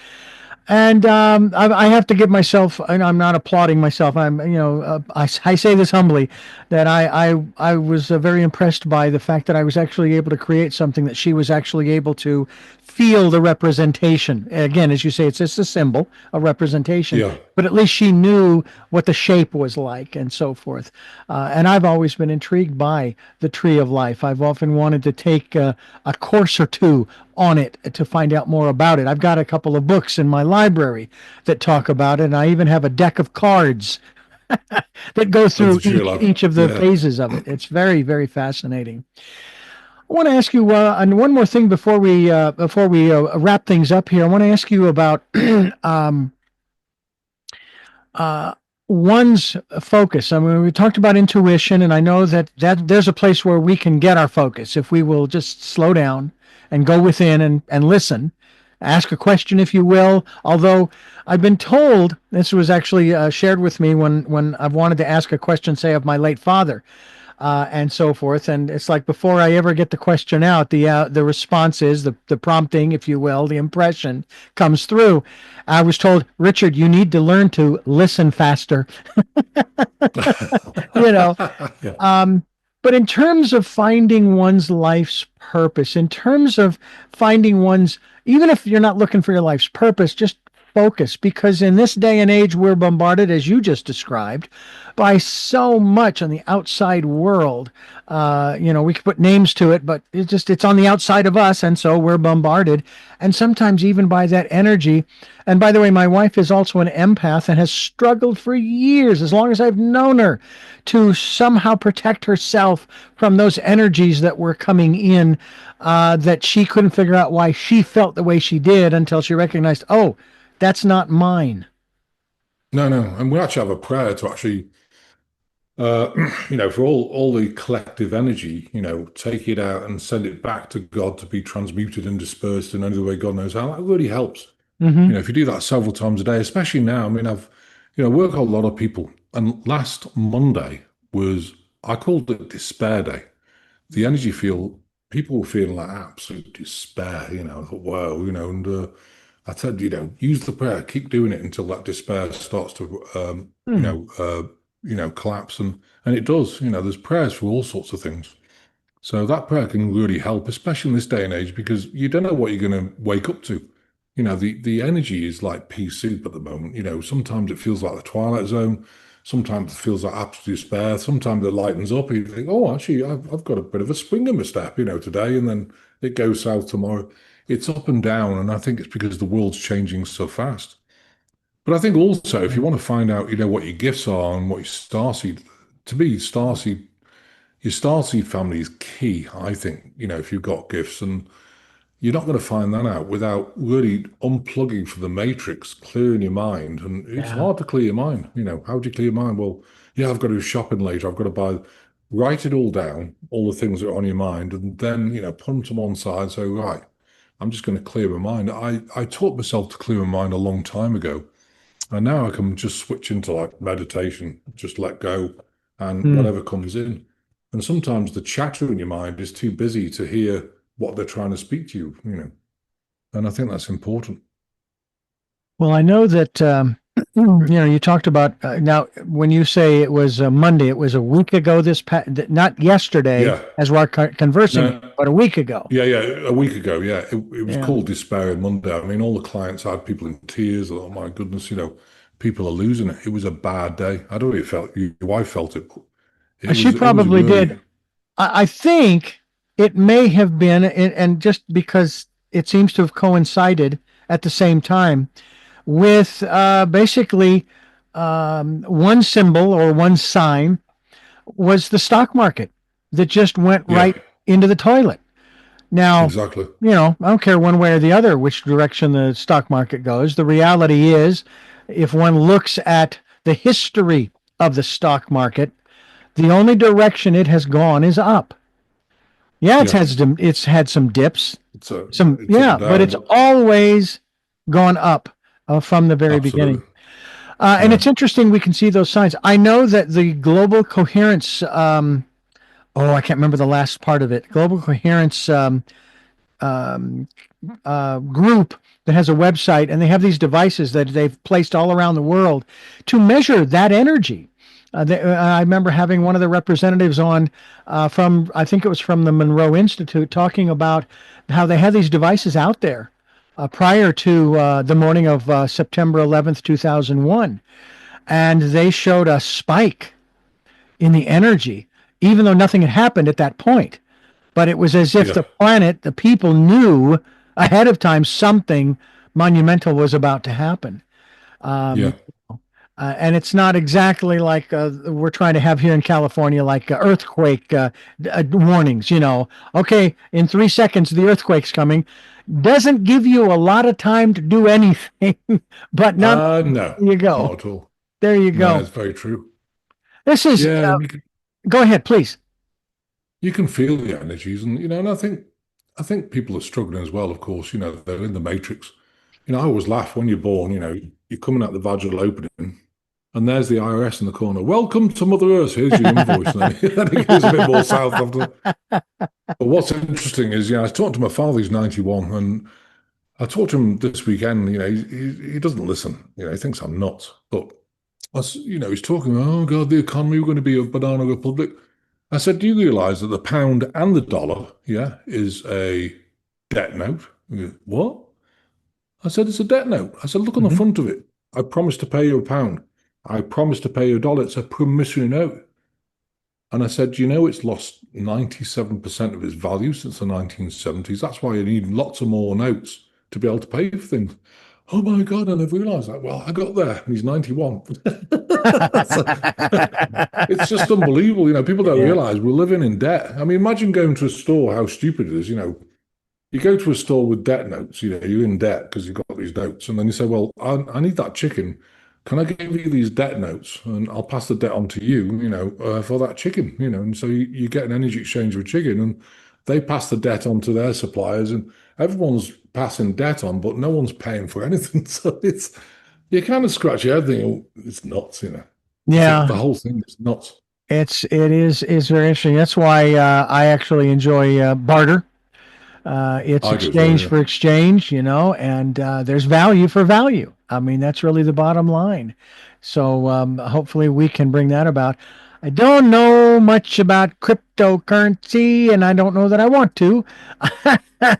And I have to give myself, and I'm not applauding myself. I say this humbly, that I was very impressed by the fact that I was actually able to create something that she was actually able to feel the representation. Again, as you say, it's just a symbol, a representation, Yeah. but at least she knew what the shape was like and so forth. And I've always been intrigued by the tree of life. I've often wanted to take a course or two on it to find out more about it. I've got a couple of books in my library that talk about it, and I even have a deck of cards that go Of the through tree of life. each of the Yeah. phases of it. It's very, very fascinating. I want to ask you and one more thing before we wrap things up here. I want to ask you about um, uh, one's focus. I mean, we talked about intuition, and I know that there's a place where we can get our focus if we will just slow down and go within and listen. Ask a question, if you will. Although I've been told, this was actually shared with me when I've wanted to ask a question, say of my late father, and so forth. And it's like before I ever get the question out, the response is the prompting, if you will, the impression comes through. I was told, Richard, you need to learn to listen faster. you know, Yeah. um, but in terms of finding one's life's purpose, in terms of finding one's, even if you're not looking for your life's purpose, just focus, because in this day and age, we're bombarded, as you just described, by so much on the outside world. We could put names to it, but it's on the outside of us. And so we're bombarded. And sometimes even by that energy. And by the way, my wife is also an empath and has struggled for years, as long as I've known her, to somehow protect herself from those energies that were coming in, that she couldn't figure out why she felt the way she did until she recognized, oh, that's not mine. No, no. And we actually have a prayer to actually, uh, for all the collective energy, take it out and send it back to God to be transmuted and dispersed in any way God knows how. That really helps. Hmm. If you do that several times a day, especially now, I mean, I've, worked with a lot of people, and last Monday was, I called it despair day. The energy feel, people were feeling like absolute despair, I thought, wow, and I said, use the prayer, keep doing it until that despair starts to, Hmm. collapse. And it does, there's prayers for all sorts of things. So that prayer can really help, especially in this day and age, because you don't know what you're going to wake up to. The energy is like pea soup at the moment. Sometimes it feels like the twilight zone. Sometimes it feels like absolute despair. Sometimes it lightens up. You think, oh, actually, I've got a bit of a spring in my step, today, and then it goes south tomorrow. It's up and down, and I think it's because the world's changing so fast. But I think also, if you want to find out, what your gifts are and what your starseed, to me, starseed your starseed family is key, I think, if you've got gifts. And you're not going to find that out without really unplugging from the matrix, clearing your mind. And it's Yeah. hard to clear your mind. How do you clear your mind? Well, yeah, I've got to do shopping later. I've got to write it all down, all the things that are on your mind, and then, put them to one side and say, right, I'm just going to clear my mind. I taught myself to clear my mind a long time ago. And now I can just switch into like meditation, just let go and Hmm. whatever comes in. And sometimes the chatter in your mind is too busy to hear what they're trying to speak to you. And I think that's important. Well, I know that, you talked about, now when you say it was Monday, it was a week ago, not yesterday Yeah. as we're conversing, No, but a week ago. yeah, yeah. A week ago, yeah. It was Yeah. called Despair Monday. I mean, all the clients had people in tears. Oh my goodness, people are losing it. It was a bad day. I don't know if you felt your wife felt it, but She it was probably really, did. I think it may have been, and just because it seems to have coincided at the same time with, basically, one symbol or one sign was the stock market that just went yeah, right into the toilet. Now, exactly. I don't care one way or the other which direction the stock market goes. The reality is, if one looks at the history of the stock market, the only direction it has gone is up. Yeah, Yeah. it's had some dips, It's up yeah, and but down, it's but always gone up, from the very beginning. absolutely. And Yeah. it's interesting we can see those signs. I know that the global coherence, oh, I can't remember the last part of it. Global coherence, um, group that has a website, and they have these devices that they've placed all around the world to measure that energy. I remember having one of the representatives on, from, I think it was from the Monroe Institute, talking about how they had these devices out there, prior to, the morning of, September 11th, 2001. And they showed a spike in the energy, even though nothing had happened at that point. But it was as if Yeah. the planet, the people knew ahead of time something monumental was about to happen. Yeah. Um, and it's not exactly like, we're trying to have here in California, like, earthquake, warnings. Okay, in 3 seconds the earthquake's coming. Doesn't give you a lot of time to do anything, but none. No, There you go. not at all. There you No, go. it's very true. This is. Yeah, and Go ahead, please. you can feel the energies, and and I think people are struggling as well. Of course, they're in the matrix. I always laugh when you're born. You're coming out the vaginal opening, and there's the IRS in the corner. Welcome to Mother Earth. Here's your invoice. And then it goes a bit more south after. But what's interesting is, I was talking to my father. He's 91, and I talked to him this weekend. He doesn't listen. He thinks I'm nuts. But he's talking. Oh God, the economy. We're going to be a banana republic. I said, do you realize that the pound and the dollar, yeah, is a debt note? He goes, what? I said, it's a debt note. I said, look on the Mhm. front of it. I promise to pay you a pound. I promise to pay you a dollar. It's a promissory note. And I said, it's lost 97% of its value since the 1970s. That's why you need lots of more notes to be able to pay for things. Oh my God, I never realized that. Well, I got there and he's 91. So, it's just unbelievable. People don't Yeah. realize we're living in debt. I mean, imagine going to a store, how stupid it is. You go to a store with debt notes, you're in debt because you've got these notes. And then you say, well, I need that chicken. Can I give you these debt notes and I'll pass the debt on to you, for that chicken, and so you get an energy exchange with chicken and they pass the debt on to their suppliers and everyone's passing debt on, but no one's paying for anything. So you kind of scratch your head thinking, oh, it's nuts. The Yeah. whole thing is nuts. It is very interesting. That's why I actually enjoy barter. It's I do as well, exchange yeah. for exchange, and there's value for value. I mean, that's really the bottom line. So hopefully we can bring that about. I don't know much about cryptocurrency, and I don't know that I want to No,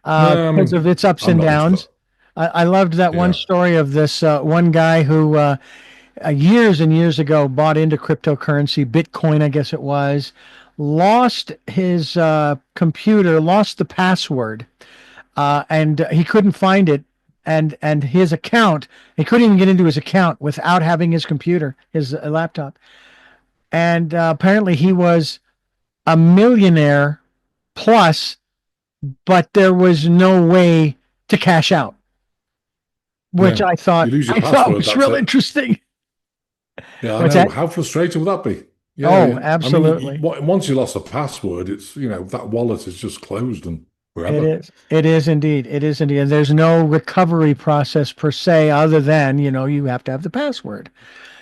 I because of mean, its ups I'm and not into that. downs. I loved that one Yeah. story of this one guy who years and years ago bought into cryptocurrency, Bitcoin, I guess it was, lost his computer, lost the password, and he couldn't find it. And his account, he couldn't even get into his account without having his computer, his laptop. And apparently he was a millionaire plus, but there was no way to cash out, which Yeah. I You thought lose your I thought password, was that's real it. interesting. Yeah, I What's know. that? How frustrating would that be? Yeah, Oh, yeah. I mean, absolutely. once you lost a password, it's, that wallet is just closed and It forever. is. It is indeed. It is indeed. And there's no recovery process per se, other than, you have to have the password.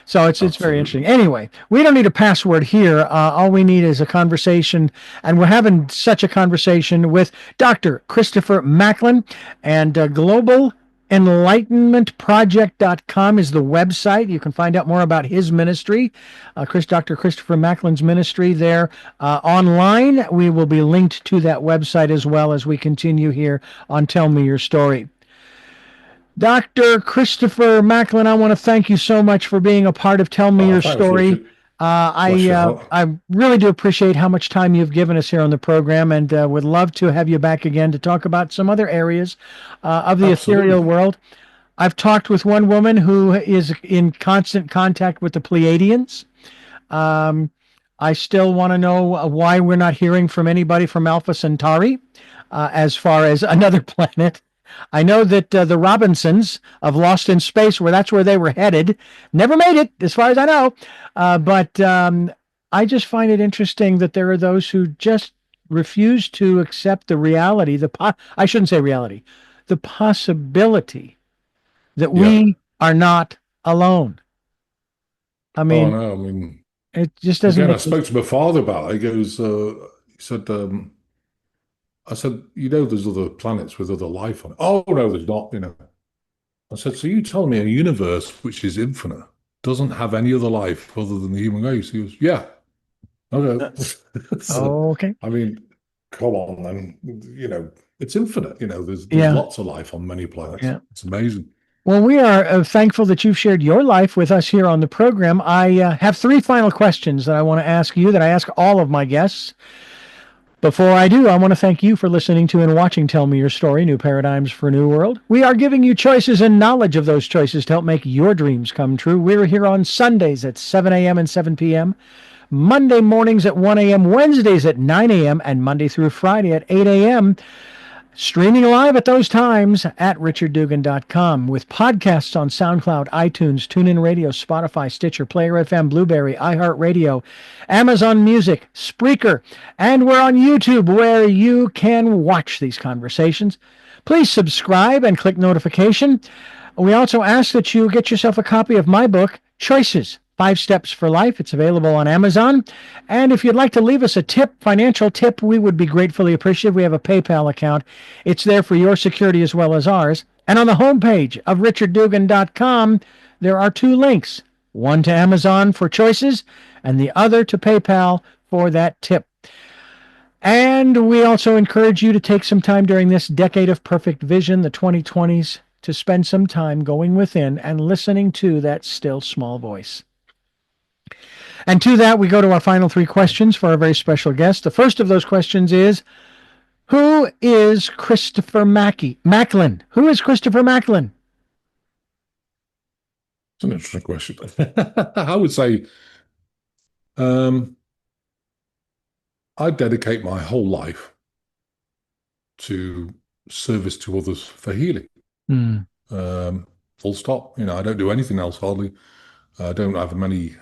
So it's very Absolutely. interesting. Anyway, we don't need a password here. All we need is a conversation, and we're having such a conversation with Dr. Christopher Macklin, and Global Enlightenment Project.com is the website. You can find out more about his ministry, Dr. Christopher Macklin's ministry there online. We will be linked to that website as well as we continue here on Tell Me Your Story. Dr. Christopher Macklin, I want to thank you so much for being a part of Tell Me Oh, Your thanks, Story. Richard. Uh, Bless I your uh, heart. I really do appreciate how much time you've given us here on the program, and would love to have you back again to talk about some other areas of the ethereal Absolutely. world. I've talked with one woman who is in constant contact with the Pleiadians. Um, I still want to know why we're not hearing from anybody from Alpha Centauri as far as another planet. I know that the Robinsons of Lost in Space, that's where they were headed, never made it, as far as I know. But I just find it interesting that there are those who just refuse to accept the reality. I shouldn't say reality, the possibility that Yeah. we are not alone. I Oh, mean, no. I mean, it just doesn't again, I make any spoke to my father about it. He goes, he said, I said, there's other planets with other life on it. Oh, no, there's not. I said, so you tell me a universe which is infinite doesn't have any other life other than the human race? He goes, yeah. Okay. So, Okay. I mean, come on, then. It's infinite. There's Yeah. lots of life on many planets. Yeah. It's amazing. Well, we are thankful that you've shared your life with us here on the program. I have three final questions that I want to ask you, that I ask all of my guests. Before I do, I want to thank you for listening to and watching Tell Me Your Story, New Paradigms for a New World. We are giving you choices and knowledge of those choices to help make your dreams come true. We're here on Sundays at 7 a.m. and 7 p.m., Monday mornings at 1 a.m., Wednesdays at 9 a.m., and Monday through Friday at 8 a.m. Streaming live at those times at richarddugan.com, with podcasts on SoundCloud, iTunes, TuneIn Radio, Spotify, Stitcher, Player FM, Blueberry, iHeartRadio, Amazon Music, Spreaker, and we're on YouTube, where you can watch these conversations. Please subscribe and click notification. We also ask that you get yourself a copy of my book, Choices, 5 Steps for Life. It's available on Amazon. And if you'd like to leave us a tip, financial tip, we would be gratefully appreciative. We have a PayPal account. It's there for your security as well as ours. And on the homepage of richarddugan.com, there are two links, one to Amazon for choices and the other to PayPal for that tip. And And we also encourage you to take some time during this decade of perfect vision, the 2020s, to spend some time going within and listening to that still small voice. And to that, we go to our final three questions for our very special guest. The first of those questions is, who is Christopher Macklin? Who is Christopher Macklin? It's an interesting question. I would say um, I dedicate my whole life to service to others for healing. Hmm. Full stop. I don't do anything else hardly. I don't have many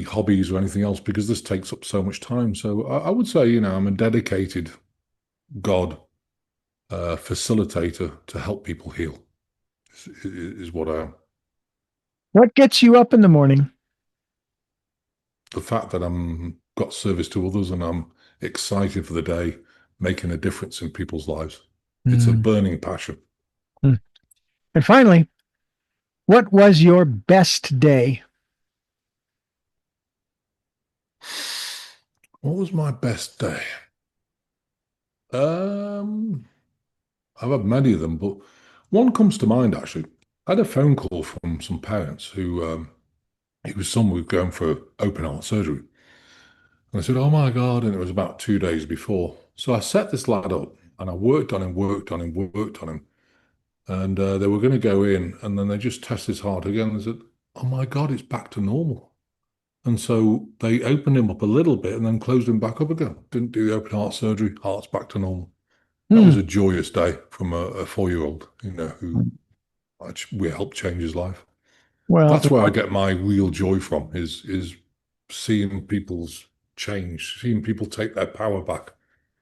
hobbies or anything else because this takes up so much time. So I would say, I'm a dedicated God facilitator to help people heal. Is what I am. What gets you up in the morning? The fact that I'm got service to others and I'm excited for the day, making a difference in people's lives. It's a Hmm. burning passion. Hmm. And finally, what was your best day? What was my best day? Um, I've had many of them, but one comes to mind actually. I had a phone call from some parents who it was someone who was going for open heart surgery. And I said, "Oh my God," and it was about 2 days before. So I set this lad up and I worked on him, worked on him, worked on him. And they were going to go in and then they just tested his heart again. They said, "Oh my God, it's back to normal." And so they opened him up a little bit and then closed him back up again. Didn't do the open heart surgery, heart's back to normal. That Hmm. was a joyous day from a 4-year-old, who we helped change his life. Well, That's where I get my real joy from is seeing people's change, seeing people take their power back.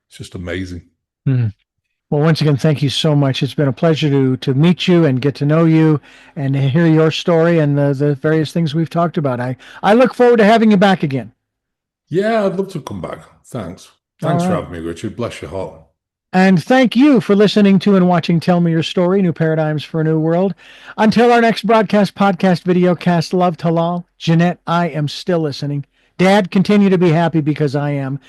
It's just amazing. hmm. Well, once again, thank you so much. It's been a pleasure to meet you and get to know you and to hear your story and the various things we've talked about. I look forward to having you back again. Yeah, I'd love to come back. Thanks. All Thanks for right. having me, Richard. Bless your heart. And thank you for listening to and watching Tell Me Your Story, New Paradigms for a New World. Until our next broadcast, podcast, video cast, love Talal. Jeanette, I am still listening. Dad, continue to be happy because I am.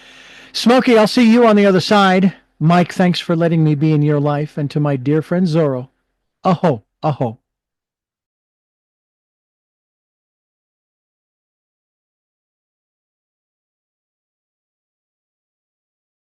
Smokey, I'll see you on the other side. Mike, thanks for letting me be in your life. And to my dear friend Zorro, aho, aho.